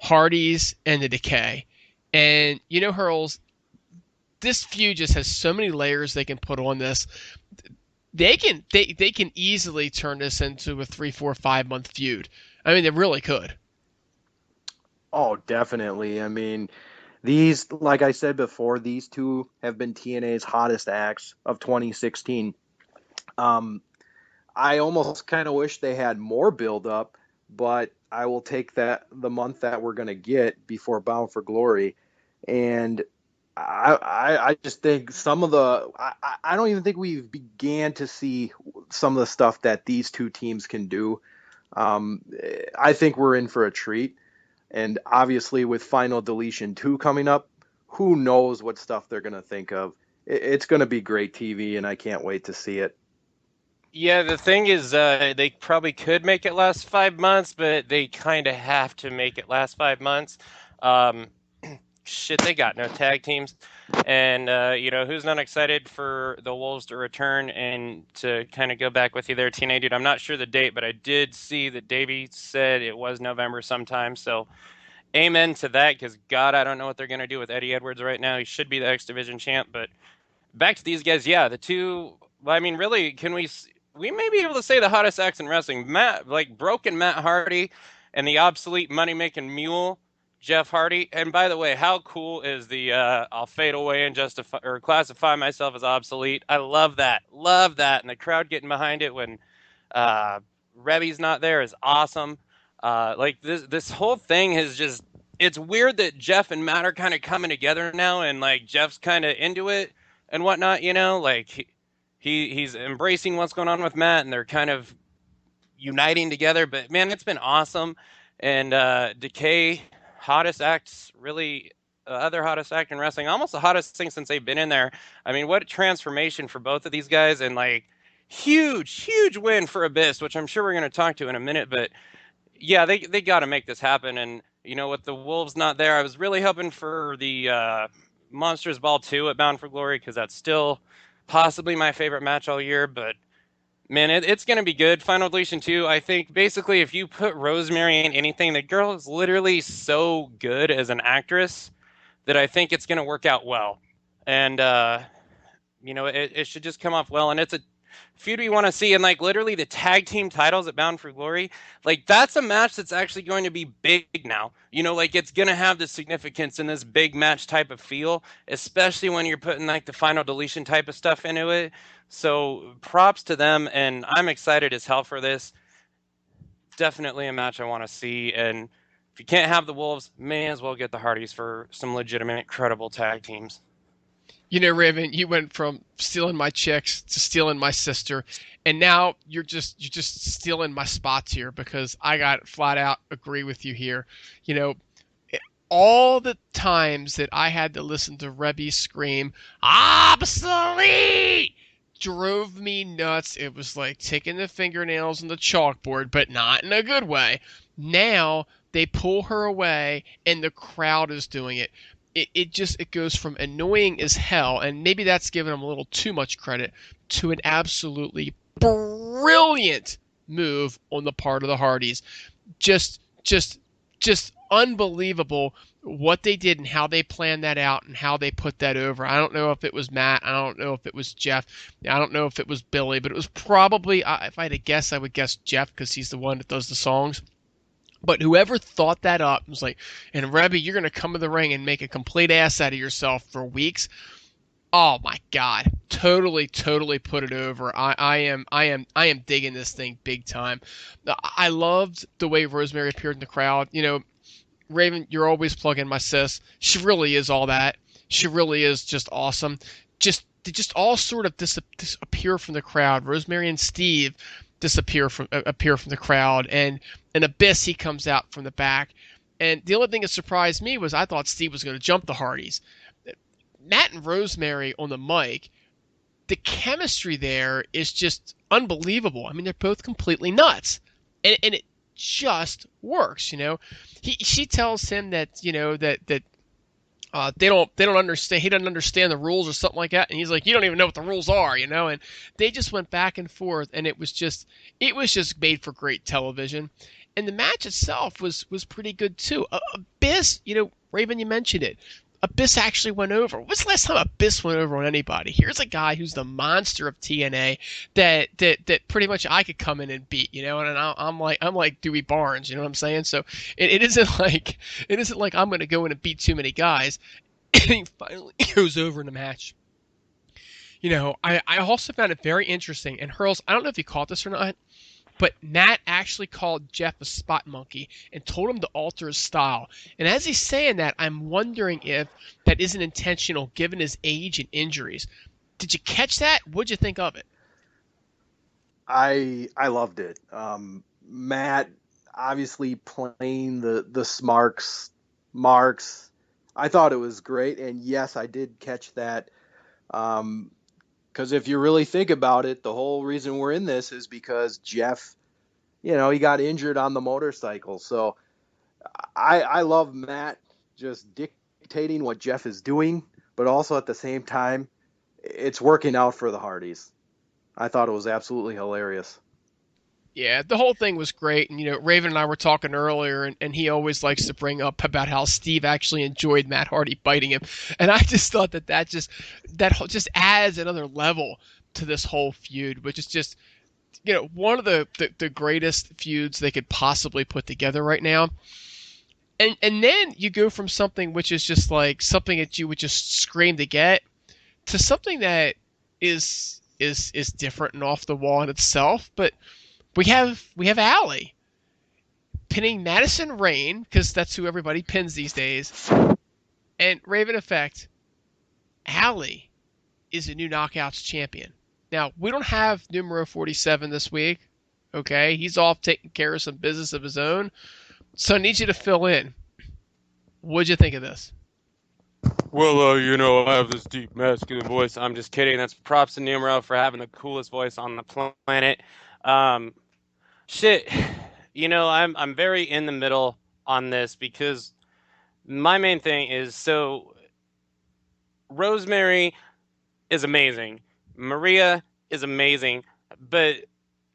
Hardy's and the Decay. And, Hurls, this feud just has so many layers they can put on this. They can easily turn this into a 3, 4, 5 month feud. I mean, they really could. Oh, definitely. I mean, these, like I said before, these two have been TNA's hottest acts of 2016. I almost kind of wish they had more build-up, but I will take the month that we're going to get before Bound for Glory. And I just think I don't even think we've began to see some of the stuff that these two teams can do. I think we're in for a treat. And obviously with Final Deletion 2 coming up, who knows what stuff they're going to think of. It's going to be great TV, and I can't wait to see it. Yeah, the thing is, they probably could make it last 5 months, but they kind of have to make it last 5 months. Shit, they got no tag teams. And, who's not excited for the Wolves to return and to kind of go back with you there, TNA dude? I'm not sure the date, but I did see that Davey said it was November sometime. So amen to that, because, God, I don't know what they're going to do with Eddie Edwards right now. He should be the X Division champ. But back to these guys, yeah, the two, I mean, really, we may be able to say the hottest acts in wrestling. Broken Matt Hardy and the obsolete money-making mule, Jeff Hardy. And by the way, how cool is the I'll fade away and classify myself as obsolete? I love that. Love that. And the crowd getting behind it when Rebby's not there is awesome. This whole thing is just, it's weird that Jeff and Matt are kind of coming together now, and like Jeff's kind of into it and whatnot, he's embracing what's going on with Matt, and they're kind of uniting together. But man, it's been awesome. And Decay, hottest acts, really, other hottest act in wrestling, almost the hottest thing since they've been in there. I mean, what a transformation for both of these guys, and huge win for Abyss, which I'm sure we're going to talk to in a minute. But yeah, they got to make this happen. And with the Wolves not there, I was really hoping for the Monsters Ball 2 at Bound for Glory, because that's still possibly my favorite match all year. But man, it's going to be good. Final Deletion 2, I think basically if you put Rosemary in anything, the girl is literally so good as an actress that I think it's going to work out well. And, it should just come off well. And it's a feud we want to see. And literally the tag team titles at Bound for Glory, that's a match that's actually going to be big now. It's going to have the significance in this big match type of feel, especially when you're putting the Final Deletion type of stuff into it. So props to them, and I'm excited as hell for this. Definitely a match I want to see. And if you can't have the Wolves, may as well get the Hardys for some legitimate, credible tag teams. You know, Raven, you went from stealing my chicks to stealing my sister, and now you're just stealing my spots here because I got flat out agree with you here. You know, all the times that I had to listen to Rebby scream obsolete drove me nuts. It was like taking the fingernails on the chalkboard, but not in a good way. Now they pull her away and the crowd is doing it. It goes from annoying as hell, and maybe that's giving them a little too much credit, to an absolutely brilliant move on the part of the Hardys. Just unbelievable what they did and how they planned that out and how they put that over. I don't know if it was Matt. I don't know if it was Jeff. I don't know if it was Billy, but it was probably, if I had to guess, I would guess Jeff because he's the one that does the songs. But whoever thought that up was like, and Rebby, you're going to come in the ring and make a complete ass out of yourself for weeks. Oh my God. Totally put it over. I am digging this thing big time. I loved the way Rosemary appeared in the crowd. You know, Raven, you're always plugging my sis. She really is all that. She really is just awesome. They just all sort of disappear from the crowd. Rosemary and Steve appear from the crowd, and Abyss, he comes out from the back. And the only thing that surprised me was I thought Steve was going to jump the Hardys. Matt and Rosemary on the mic, the chemistry there is just unbelievable. I mean, they're both completely nuts, and it just works. You know, she tells him that, you know, that they don't understand. He doesn't understand the rules or something like that, and he's like, you don't even know what the rules are, you know. And they just went back and forth, and it was just made for great television. And the match itself was pretty good too. Abyss, you know, Raven, you mentioned it. Abyss actually went over. When's the last time Abyss went over on anybody? Here's a guy who's the monster of TNA that pretty much I could come in and beat, you know, and I'm like Dewey Barnes, you know what I'm saying? So it isn't like I'm going to go in and beat too many guys. And he finally goes over in the match. You know, I also found it very interesting. And Hurls, I don't know if you caught this or not, but Matt actually called Jeff a spot monkey and told him to alter his style. And as he's saying that, I'm wondering if that isn't intentional given his age and injuries. Did you catch that? What'd you think of it? I loved it. Matt obviously playing the smarks marks. I thought it was great, and yes, I did catch that. Because if you really think about it, the whole reason we're in this is because Jeff, you know, he got injured on the motorcycle. So I love Matt just dictating what Jeff is doing, but also at the same time, it's working out for the Hardys. I thought it was absolutely hilarious. Yeah, the whole thing was great. And, you know, Raven and I were talking earlier, and he always likes to bring up about how Steve actually enjoyed Matt Hardy biting him. And I just thought that just adds another level to this whole feud, which is just, you know, one of the greatest feuds they could possibly put together right now. And then you go from something which is just like something that you would just scream to get to something that is different and off the wall in itself, but we have Allie pinning Madison Rayne, because that's who everybody pins these days. And Raven Effect, Allie is a new Knockouts champion. Now, we don't have numero 47 this week, okay? He's off taking care of some business of his own. So I need you to fill in. What'd you think of this? Well, you know, I have this deep masculine voice. I'm just kidding. That's props to Numero for having the coolest voice on the planet. Shit, you know, I'm very in the middle on this because my main thing is, so Rosemary is amazing. Maria is amazing. But,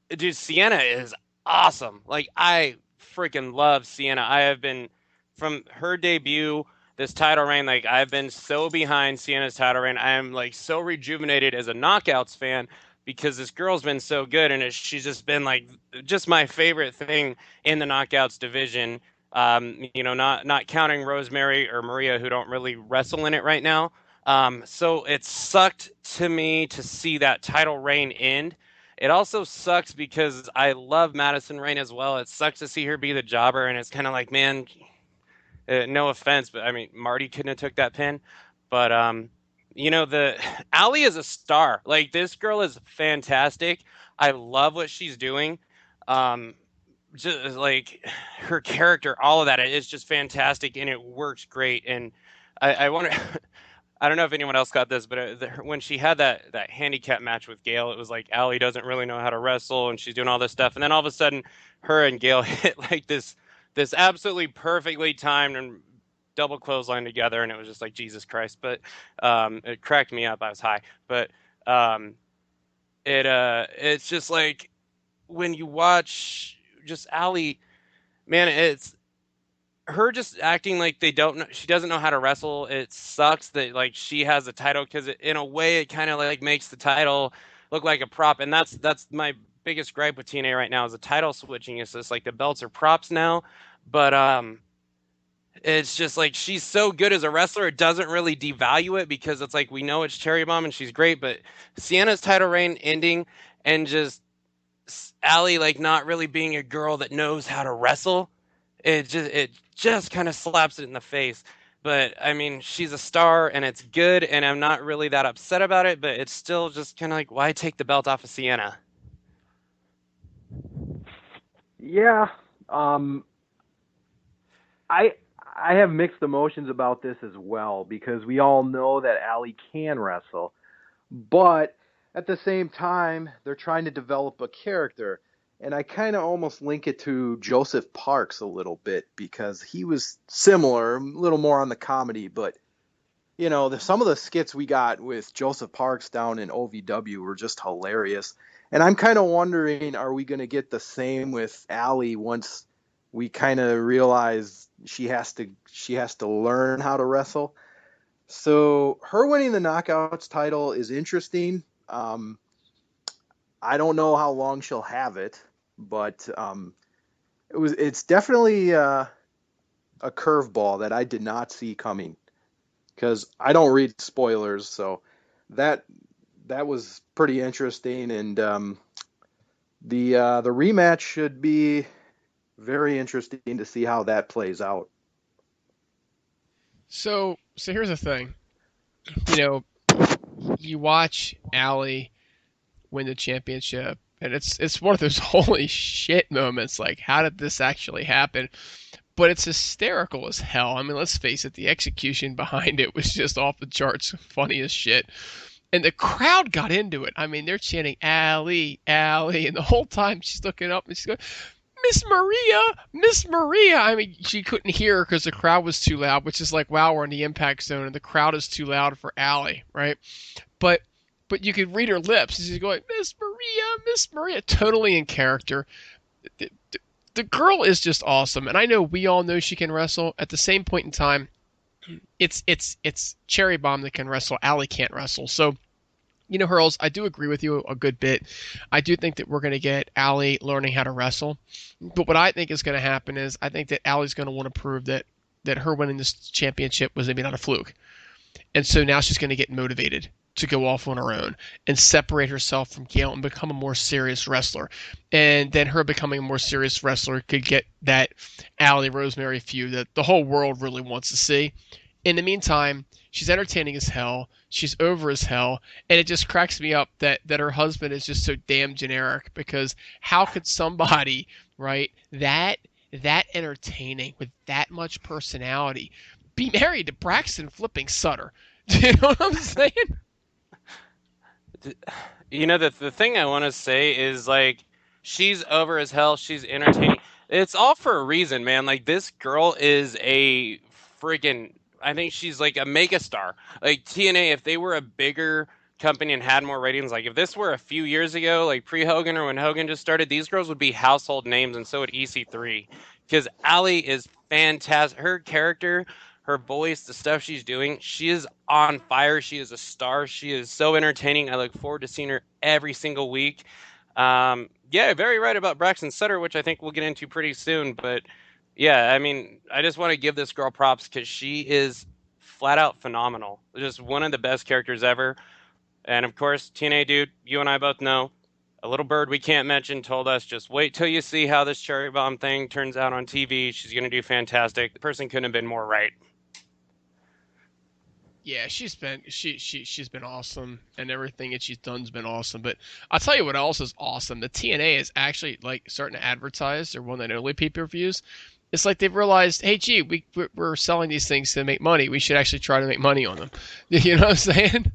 dude, Sienna is awesome. Like, I freaking love Sienna. I have been, from her debut, this title reign, like, I've been so behind Sienna's title reign. I am, like, so rejuvenated as a Knockouts fan because this girl's been so good, and she's just been, like, just my favorite thing in the Knockouts division. You know, not counting Rosemary or Maria, who don't really wrestle in it right now. So it sucked to me to see that title reign end. it also sucks because I love Madison Rain as well. It sucks to see her be the jobber, and it's kind of like, man, no offense, but I mean, Marty couldn't have took that pin. But the Allie is a star. Like, this girl is fantastic. I love what she's doing. Um, just like her character, all of that is just fantastic, and it works great. And I wonder, I don't know if anyone else got this, but when she had that handicap match with Gail, it was like Allie doesn't really know how to wrestle, and she's doing all this stuff, and then all of a sudden, her and Gail hit like this absolutely perfectly timed and double clothesline together, and it was just like Jesus Christ. But it cracked me up. I was high, but it's just like when you watch just Allie, man, it's her just acting like they don't know, she doesn't know how to wrestle. It sucks that like she has the title because in a way it kind of like makes the title look like a prop, and that's my biggest gripe with TNA right now is the title switching. It's just like the belts are props now, but it's just like she's so good as a wrestler, it doesn't really devalue it because it's like we know it's Cherry Bomb and she's great, but Sienna's title reign ending and just Allie like not really being a girl that knows how to wrestle, it just kind of slaps it in the face. But I mean, she's a star and it's good, and I'm not really that upset about it, but it's still just kind of like, why take the belt off of Sienna? Yeah, I have mixed emotions about this as well because we all know that Allie can wrestle, but at the same time, they're trying to develop a character. And I kind of almost link it to Joseph Parks a little bit because he was similar, a little more on the comedy. But, some of the skits we got with Joseph Parks down in OVW were just hilarious. And I'm kind of wondering, are we going to get the same with Allie once we kind of realize she has to learn how to wrestle? So her winning the Knockouts title is interesting. I don't know how long she'll have it, but it's definitely a curveball that I did not see coming because I don't read spoilers, so that was pretty interesting, and the rematch should be very interesting to see how that plays out. So here's the thing. You watch Allie win the championship, and it's one of those holy shit moments. Like, how did this actually happen? But it's hysterical as hell. I mean, let's face it, the execution behind it was just off the charts, funny as shit. And the crowd got into it. I mean, they're chanting Allie, Allie, and the whole time she's looking up and she's going, Miss Maria, Miss Maria. I mean, she couldn't hear her because the crowd was too loud, which is like, wow, we're in the impact zone and the crowd is too loud for Allie, right? But you could read her lips. She's going, Miss Maria, totally in character. The girl is just awesome, and I know we all know she can wrestle. At the same point in time, it's Cherry Bomb that can wrestle. Allie can't wrestle. So, Hurls, I do agree with you a good bit. I do think that we're going to get Allie learning how to wrestle. But what I think is going to happen is I think that Allie's going to want to prove that her winning this championship was maybe not a fluke. And so now she's going to get motivated to go off on her own and separate herself from Gail and become a more serious wrestler. And then her becoming a more serious wrestler could get that Allie Rosemary feud that the whole world really wants to see. In the meantime, she's entertaining as hell. She's over as hell. And it just cracks me up that her husband is just so damn generic, because how could somebody, right, that entertaining with that much personality be married to Braxton flipping Sutter? Do you know what I'm saying? The thing I want to say is, like, she's over as hell. She's entertaining. It's all for a reason, man. Like, this girl is a friggin', I think she's like a megastar. Like, TNA, if they were a bigger company and had more ratings, like if this were a few years ago, like pre-Hogan or when Hogan just started, these girls would be household names, and so would EC3. Because Allie is fantastic. Her character, her voice, the stuff she's doing, she is on fire. She is a star. She is so entertaining. I look forward to seeing her every single week. Yeah, very right about Braxton Sutter, which I think we'll get into pretty soon. But yeah, I mean, I just want to give this girl props because she is flat out phenomenal. Just one of the best characters ever. And of course, TNA dude, you and I both know, a little bird we can't mention told us, just wait till you see how this cherry bomb thing turns out on TV. She's going to do fantastic. The person couldn't have been more right. Yeah, she's been awesome, and everything that she's done's been awesome. But I'll tell you what else is awesome. The TNA is actually like starting to advertise their one night only pay-per-views. It's like they've realized, hey, gee, we're selling these things to make money. We should actually try to make money on them. You know what I'm saying?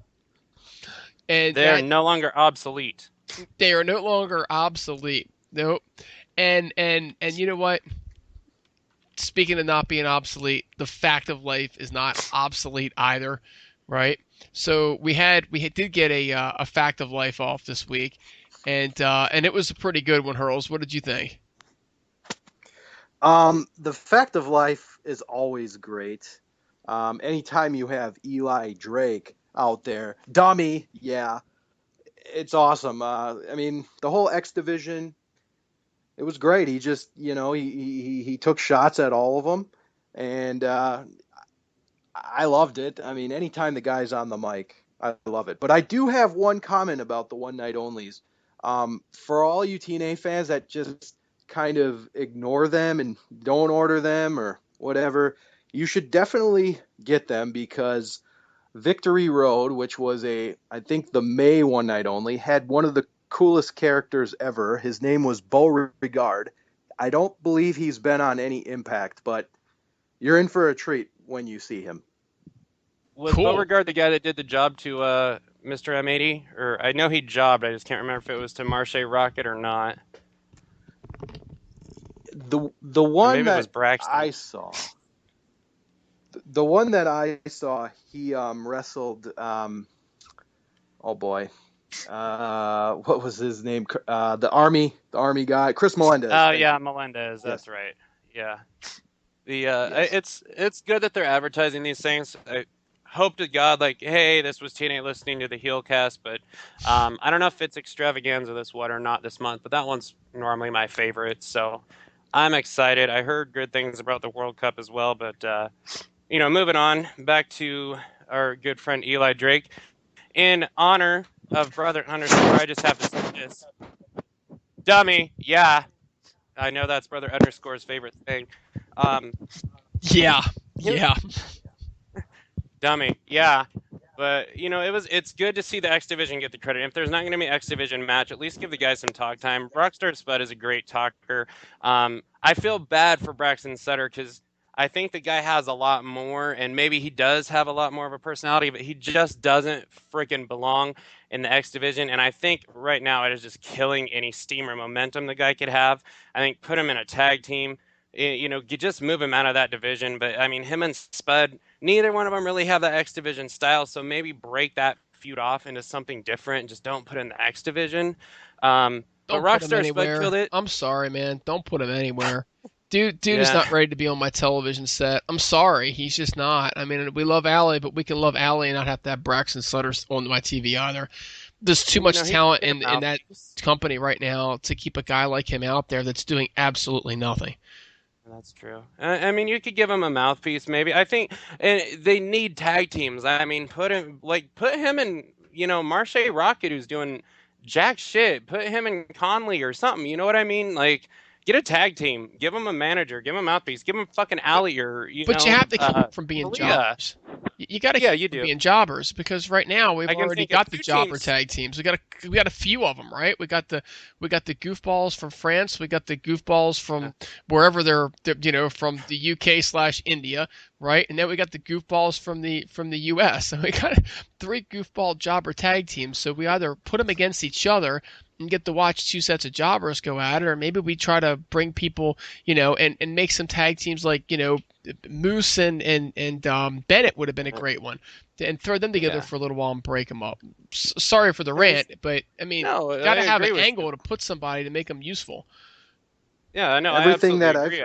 And They're no longer obsolete. They are no longer obsolete. Nope. And you know what? Speaking of not being obsolete, the fact of life is not obsolete either, right? So we did get a fact of life off this week, and it was a pretty good one. Hurls, what did you think? The fact of life is always great. Anytime you have Eli Drake out there, dummy, yeah, it's awesome. I mean, the whole X division, it was great. He just, he took shots at all of them, and I loved it. I mean, anytime the guy's on the mic, I love it. But I do have one comment about the one night onlys. For all you TNA fans that just kind of ignore them and don't order them or whatever, you should definitely get them, because Victory Road, which was I think the May one night only, had one of the coolest characters ever. His name was Beauregard. I don't believe he's been on any Impact, but you're in for a treat when you see him. Was cool. Beauregard the guy that did the job to Mr. M80? Or I know he jobbed, I just can't remember if it was to Marche Rocket or not. The one that I saw, the one that I saw, he wrestled. Oh boy, what was his name? The army guy, Chris Melendez. Oh yeah, Melendez. That's right. Yeah. Yes. It's good that they're advertising these things. I hope to God, like, hey, this was TNA listening to the Heelcast, but I don't know if it's extravaganza this one or not this month, but that one's normally my favorite, so I'm excited. I heard good things about the World Cup as well, but moving on back to our good friend Eli Drake. In honor of Brother Underscore, I just have to say this. Dummy, yeah. I know that's Brother Underscore's favorite thing. Yeah. Dummy, yeah. But, it's good to see the X Division get the credit. If there's not going to be an X Division match, at least give the guys some talk time. Rockstar Spud is a great talker. I feel bad for Braxton Sutter because I think the guy has a lot more, and maybe he does have a lot more of a personality, but he just doesn't freaking belong in the X Division. And I think right now it is just killing any steam or momentum the guy could have. I think put him in a tag team. You just move him out of that division. But, I mean, him and Spud, neither one of them really have that X Division style, so maybe break that feud off into something different and just don't put it in the X Division. Don't Rockstar Spud killed it. I'm sorry, man. Don't put him anywhere. Dude is not ready to be on my television set. I'm sorry. He's just not. I mean, we love Allie, but we can love Allie and not have to have Braxton Sutter on my TV either. There's too much talent in that company right now to keep a guy like him out there that's doing absolutely nothing. That's true. I mean, you could give him a mouthpiece, maybe. I think they need tag teams. I mean, put him in, Marche Rocket, who's doing jack shit. Put him in Conley or something. You know what I mean? Like, get a tag team. Give him a manager. Give him a mouthpiece. Give him fucking Allie or But you have to keep him from being jobbers. You got to keep him from being jobbers, because right now we've already got the jobber tag teams. We got a few of them, right? We got the goofballs from France. We got the goofballs from wherever they're from the UK/India, right? And then we got the goofballs from the US. So we got 3 goofball jobber tag teams. So we either put them against each other and get to watch 2 sets of jobbers go at it, or maybe we try to bring people, and make some tag teams like, Moose and Bennett would have been a great one, and throw them together for a little while and break them up. Sorry for the rant, but I mean, got to have an angle to put somebody to make them useful. Yeah, I know. Everything I that agree.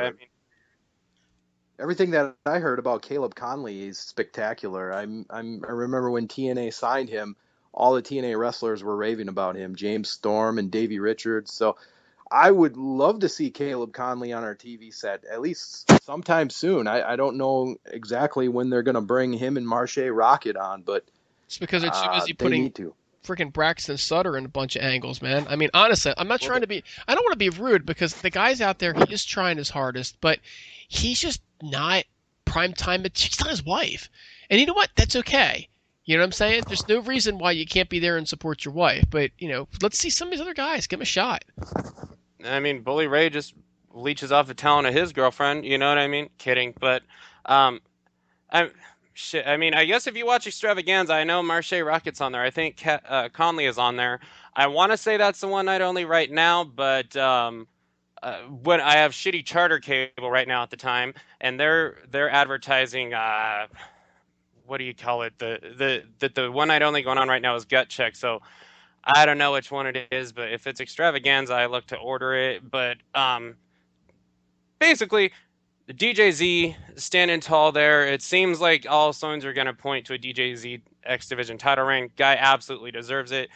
Everything that I heard about Caleb Conley is spectacular. I remember when TNA signed him, all the TNA wrestlers were raving about him, James Storm and Davey Richards. So I would love to see Caleb Conley on our TV set, at least sometime soon. I don't know exactly when they're going to bring him and Marche Rocket on, but it's because they're too busy putting freaking Braxton Sutter in a bunch of angles, man. I mean, honestly, I'm not trying to be. I don't want to be rude because the guy's out there. He is trying his hardest, but he's just not prime time. She's not his wife, and you know what? That's okay. You know what I'm saying? There's no reason why you can't be there and support your wife. But let's see some of these other guys. Give them a shot. I mean, Bully Ray just leeches off the talent of his girlfriend. You know what I mean? Kidding, but I mean, I guess if you watch Extravaganza, I know Marche Rocket's on there. I think Conley is on there. I want to say that's the one night only right now, but when I have shitty charter cable right now at the time, and they're advertising. What do you call it? The one night only going on right now is Gut Check. So I don't know which one it is, but if it's Extravaganza, I look to order it. But basically, the DJZ standing tall there. It seems like all signs are going to point to a DJZ X Division title reign. Guy absolutely deserves it.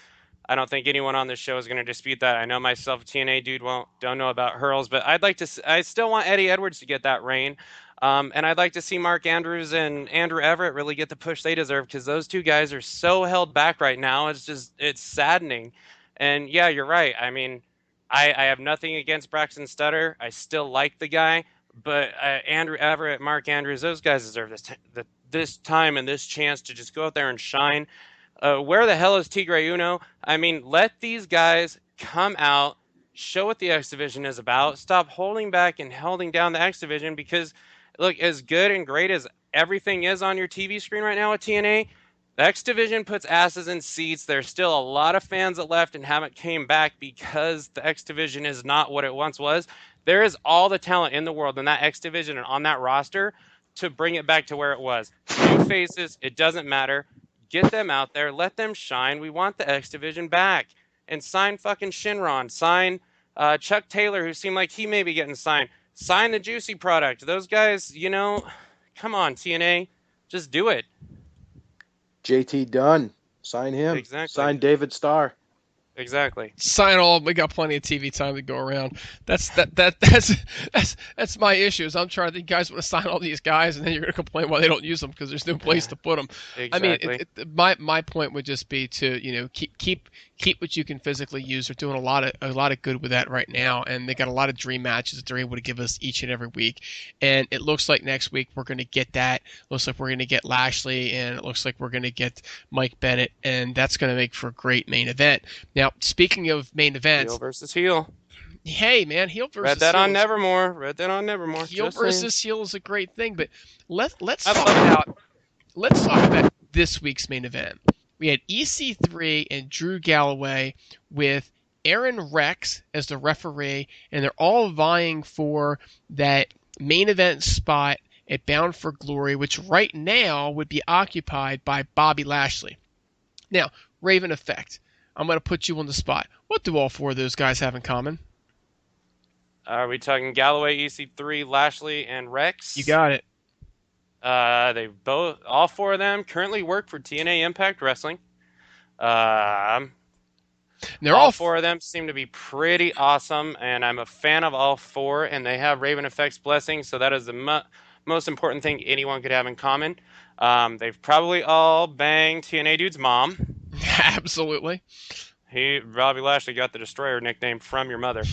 I don't think anyone on this show is going to dispute that. I know myself, TNA dude, don't know about Hurls, but I still want Eddie Edwards to get that reign. And I'd like to see Mark Andrews and Andrew Everett really get the push they deserve, because those two guys are so held back right now. It's saddening. And yeah, you're right. I mean, I have nothing against Braxton Stutter. I still like the guy, but Andrew Everett, Mark Andrews, those guys deserve this time and this chance to just go out there and shine. Where the hell is Tigre Uno? I mean, let these guys come out, show what the X Division is about. Stop holding back and holding down the X Division, because look, as good and great as everything is on your TV screen right now at TNA, the X Division puts asses in seats. There's still a lot of fans that left and haven't came back because the X Division is not what it once was. There is all the talent in the world in that X Division and on that roster to bring it back to where it was. New faces, it doesn't matter. Get them out there. Let them shine. We want the X Division back. And sign fucking Shinron. Sign Chuck Taylor, who seemed like he may be getting signed. Sign the Juicy product. Those guys, come on, TNA. Just do it. JT Dunn. Sign him. Exactly. Sign David Starr. Exactly. Sign all. We got plenty of TV time to go around. That's my issue. Is I'm trying to think, you guys want to sign all these guys, and then you're going to complain why they don't use them because there's no place to put them. Exactly. I mean, my point would just be to keep what you can physically use. They're doing a lot of good with that right now, and they got a lot of dream matches that they're able to give us each and every week. And it looks like next week we're going to get that. Looks like we're going to get Lashley, and it looks like we're going to get Mike Bennett, and that's going to make for a great main event. Now, speaking of main events, Heel versus heel. Hey man, heel versus Read that heel. on Nevermore. Heel versus heel is a great thing, but let's I talk about this week's main event. We had EC3 and Drew Galloway with Aron Rex as the referee, and they're all vying for that main event spot at Bound for Glory, which right now would be occupied by Bobby Lashley. Now, Raven Effect, I'm going to put you on the spot. What do all four of those guys have in common? Are we talking Galloway, EC3, Lashley, and Rex? You got it. All four of them currently work for TNA Impact Wrestling. All four of them seem to be pretty awesome, and I'm a fan of all four, and they have Raven Effect's blessing, so that is the most important thing anyone could have in common. They've probably all banged TNA Dude's mom. Absolutely. Bobby Lashley got the Destroyer nickname from your mother.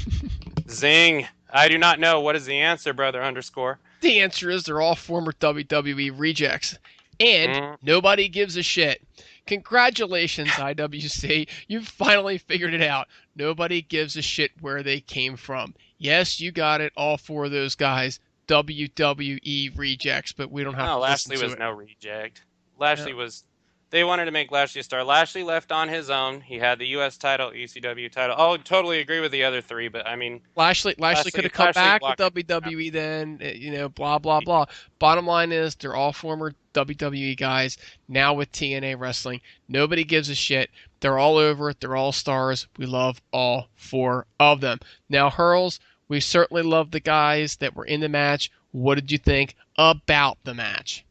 Zing. I do not know. What is the answer, brother _? The answer is they're all former WWE rejects. And nobody gives a shit. Congratulations, IWC. You finally figured it out. Nobody gives a shit where they came from. Yes, you got it. All four of those guys, WWE rejects, but we don't have to Lashley listen was to it. no reject. Lashley was... They wanted to make Lashley a star. Lashley left on his own. He had the U.S. title, ECW title. Oh, totally agree with the other three, but I mean... Lashley could have come back with WWE then, blah, blah, blah. Bottom line is they're all former WWE guys, now with TNA Wrestling. Nobody gives a shit. They're all over it. They're all stars. We love all four of them. Now, Hurls, we certainly love the guys that were in the match. What did you think about the match?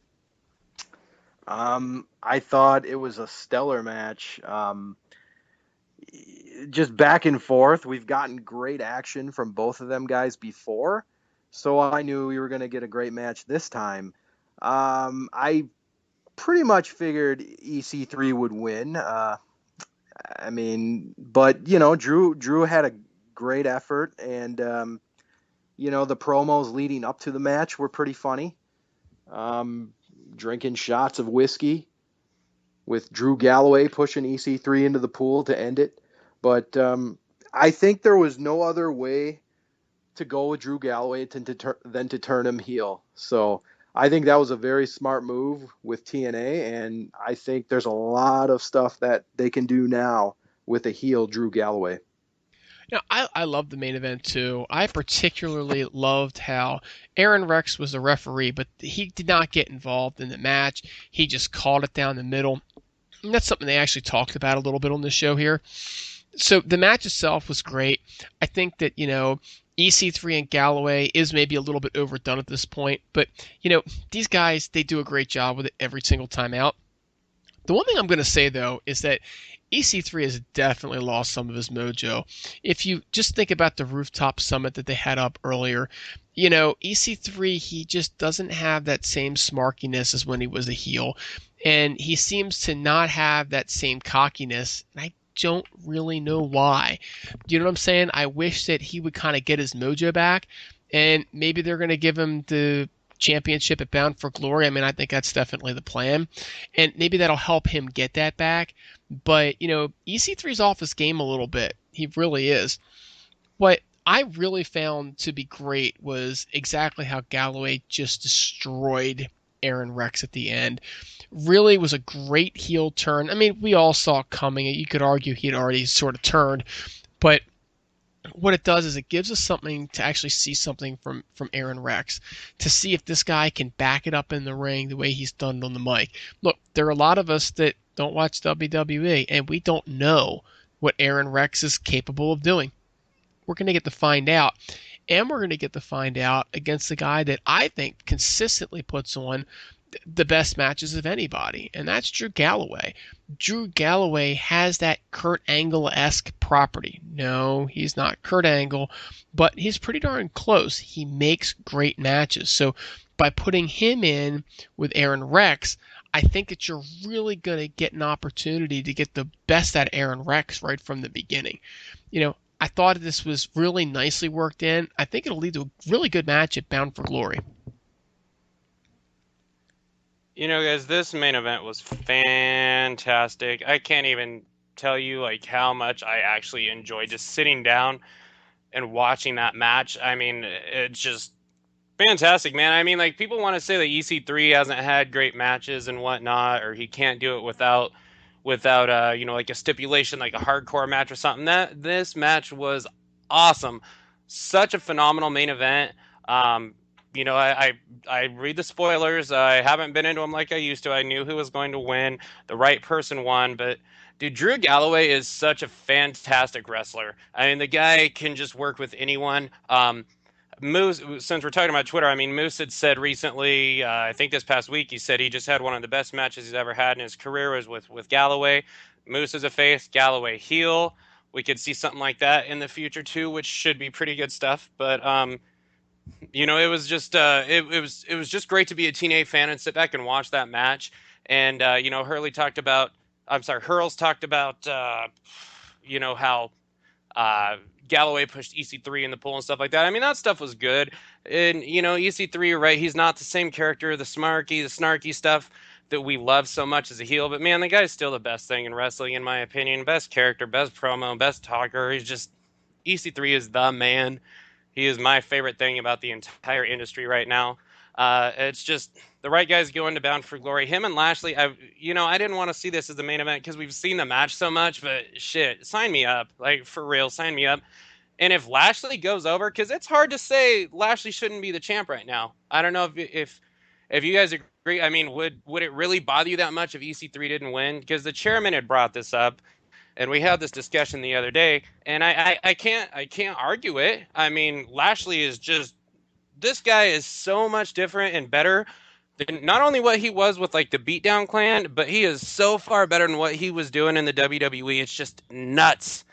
I thought it was a stellar match. Just back and forth. We've gotten great action from both of them guys before, so I knew we were going to get a great match this time. I pretty much figured EC3 would win. I mean, but Drew had a great effort, and the promos leading up to the match were pretty funny. Drinking shots of whiskey with Drew Galloway pushing EC3 into the pool to end it. But I think there was no other way to go with Drew Galloway than to turn him heel. So I think that was a very smart move with TNA, and I think there's a lot of stuff that they can do now with a heel Drew Galloway. I love the main event too. I particularly loved how Aron Rex was the referee, but he did not get involved in the match. He just called it down the middle. And that's something they actually talked about a little bit on the show here. So the match itself was great. I think that, EC3 and Galloway is maybe a little bit overdone at this point, but, these guys, they do a great job with it every single time out. The one thing I'm going to say, though, is that EC3 has definitely lost some of his mojo. If you just think about the rooftop summit that they had up earlier, EC3, he just doesn't have that same smarkiness as when he was a heel. And he seems to not have that same cockiness. And I don't really know why. You know what I'm saying? I wish that he would kind of get his mojo back. And maybe they're going to give him the championship at Bound for Glory. I mean, I think that's definitely the plan. And maybe that'll help him get that back. But, EC3's off his game a little bit. He really is. What I really found to be great was exactly how Galloway just destroyed Aron Rex at the end. Really was a great heel turn. I mean, we all saw it coming. You could argue he had already sort of turned. But what it does is it gives us something to actually see something from Aron Rex, to see if this guy can back it up in the ring the way he's done on the mic. Look, there are a lot of us that don't watch WWE, and we don't know what Aron Rex is capable of doing. We're going to get to find out, and we're going to get to find out against the guy that I think consistently puts on the best matches of anybody, and that's Drew Galloway. Drew Galloway has that Kurt Angle-esque property. No, he's not Kurt Angle, but he's pretty darn close. He makes great matches. So by putting him in with Aron Rex, I think that you're really going to get an opportunity to get the best out of Aron Rex right from the beginning. I thought this was really nicely worked in. I think it'll lead to a really good match at Bound for Glory. Guys, this main event was fantastic. I can't even tell you how much I actually enjoyed just sitting down and watching that match. I mean, it's just fantastic, man. I mean, people want to say that EC3 hasn't had great matches and whatnot, or he can't do it without a stipulation, like a hardcore match or something. This match was awesome. Such a phenomenal main event. I read the spoilers. I haven't been into them like I used to. I knew who was going to win. The right person won. But, dude, Drew Galloway is such a fantastic wrestler. I mean, the guy can just work with anyone. Moose, since we're talking about Twitter, I mean, Moose had said recently, I think this past week, he said he just had one of the best matches he's ever had in his career was with Galloway. Moose is a face, Galloway heel. We could see something like that in the future, too, which should be pretty good stuff. But, it was just it was just great to be a TNA fan and sit back and watch that match. And Hurls talked about how Galloway pushed EC3 in the pool and stuff like that. I mean, that stuff was good. And EC3, right? He's not the same character, the snarky stuff that we love so much as a heel. But man, the guy's still the best thing in wrestling, in my opinion. Best character, best promo, best talker. EC3 is the man. He is my favorite thing about the entire industry right now. It's just the right guys going to Bound for Glory. Him and Lashley, I didn't want to see this as the main event because we've seen the match so much, but shit, sign me up. For real, sign me up. And if Lashley goes over, because it's hard to say Lashley shouldn't be the champ right now. I don't know if you guys agree. I mean, would it really bother you that much if EC3 didn't win? Because the chairman had brought this up. And we had this discussion the other day, and I can't argue it. I mean, Lashley is just, this guy is so much different and better than not only what he was with the Beatdown Clan, but he is so far better than what he was doing in the WWE. It's just nuts.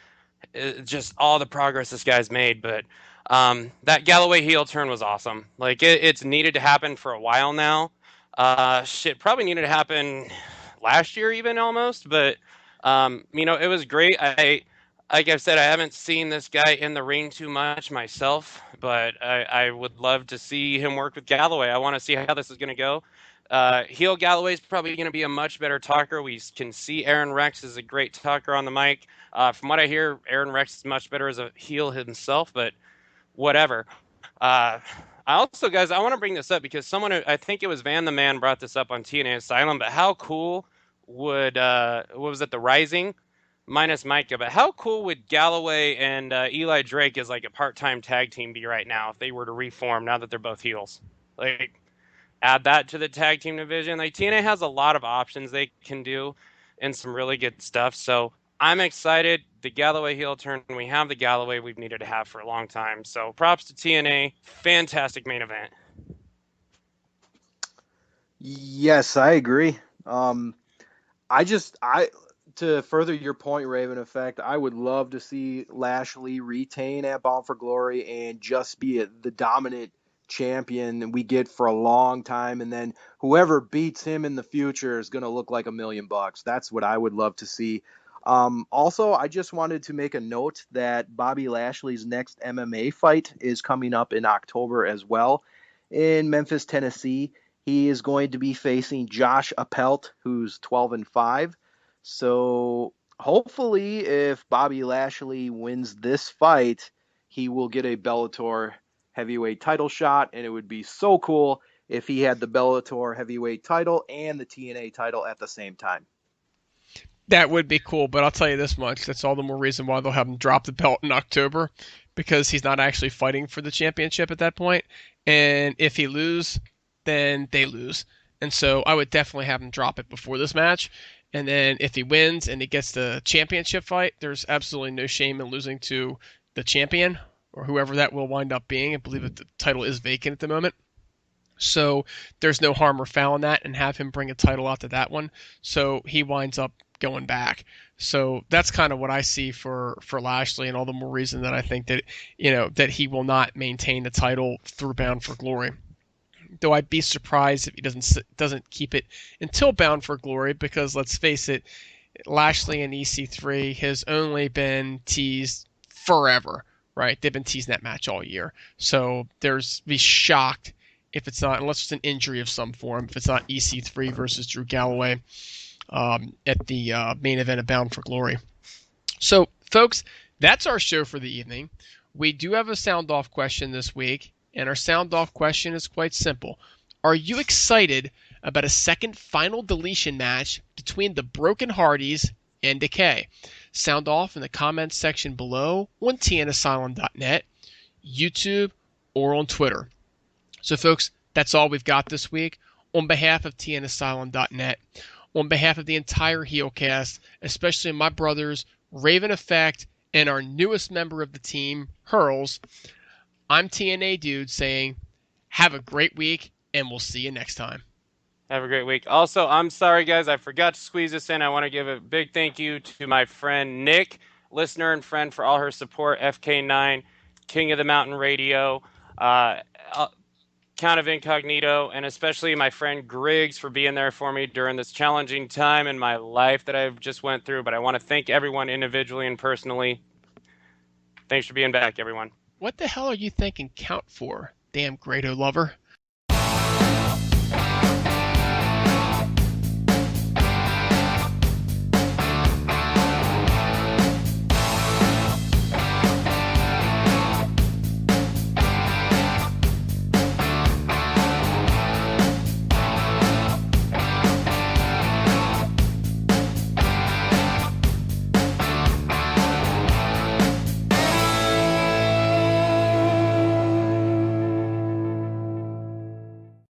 It's just all the progress this guy's made. But that Galloway heel turn was awesome. It's needed to happen for a while now. Probably needed to happen last year even almost, but It was great. Like I've said, I haven't seen this guy in the ring too much myself, but I would love to see him work with Galloway. I want to see how this is going to go. Heel Galloway is probably going to be a much better talker. We can see Aron Rex is a great talker on the mic. From what I hear, Aron Rex is much better as a heel himself, but whatever. I also, guys, I want to bring this up because I think it was Van the Man brought this up on TNA Asylum, but how cool would, what was it, The Rising? Minus Micah, but how cool would Galloway and Eli Drake as like a part-time tag team be right now if they were to reform now that they're both heels? Like, add that to the tag team division. Like, TNA has a lot of options they can do and some really good stuff. So I'm excited. The Galloway heel turn, we have the Galloway we've needed to have for a long time. So props to TNA. Fantastic main event. Yes, I agree. To further your point, Raven Effect, I would love to see Lashley retain at Bound for Glory and just be the dominant champion we get for a long time, and then whoever beats him in the future is going to look like $1 million. That's what I would love to see. Also, I just wanted to make a note that Bobby Lashley's next MMA fight is coming up in October as well in Memphis, Tennessee. He is going to be facing Josh Appelt, who's 12-5. So hopefully if Bobby Lashley wins this fight, he will get a Bellator heavyweight title shot, and it would be so cool if he had the Bellator heavyweight title and the TNA title at the same time. That would be cool, but I'll tell you this much. That's all the more reason why they'll have him drop the belt in October, because he's not actually fighting for the championship at that point. And if he loses, then they lose. And so I would definitely have him drop it before this match. And then if he wins and he gets the championship fight, there's absolutely no shame in losing to the champion or whoever that will wind up being. I believe that the title is vacant at the moment. So there's no harm or foul in that, and have him bring a title out to that one. So he winds up going back. So that's kind of what I see for Lashley, and all the more reason that I think that, that he will not maintain the title through Bound for Glory. Though I'd be surprised if he doesn't keep it until Bound for Glory, because let's face it, Lashley and EC3 has only been teased forever, right? They've been teasing that match all year. So be shocked if it's not, unless it's an injury of some form, if it's not EC3 versus Drew Galloway at the main event of Bound for Glory. So, folks, that's our show for the evening. We do have a sound off question this week. And our sound off question is quite simple. Are you excited about a second final deletion match between the Broken Hardys and Decay? Sound off in the comments section below on tnasylum.net, YouTube, or on Twitter. So, folks, that's all we've got this week. On behalf of tnasylum.net, on behalf of the entire Heelcast, especially my brothers, Raven Effect, and our newest member of the team, Hurls, I'm TNA Dude saying, have a great week, and we'll see you next time. Have a great week. Also, I'm sorry, guys, I forgot to squeeze this in. I want to give a big thank you to my friend Nick, listener and friend, for all her support. FK9, King of the Mountain Radio, Count of Incognito, and especially my friend Griggs for being there for me during this challenging time in my life that I've just went through. But I want to thank everyone individually and personally. Thanks for being back, everyone. What the hell are you thanking Count for, damn Grado lover?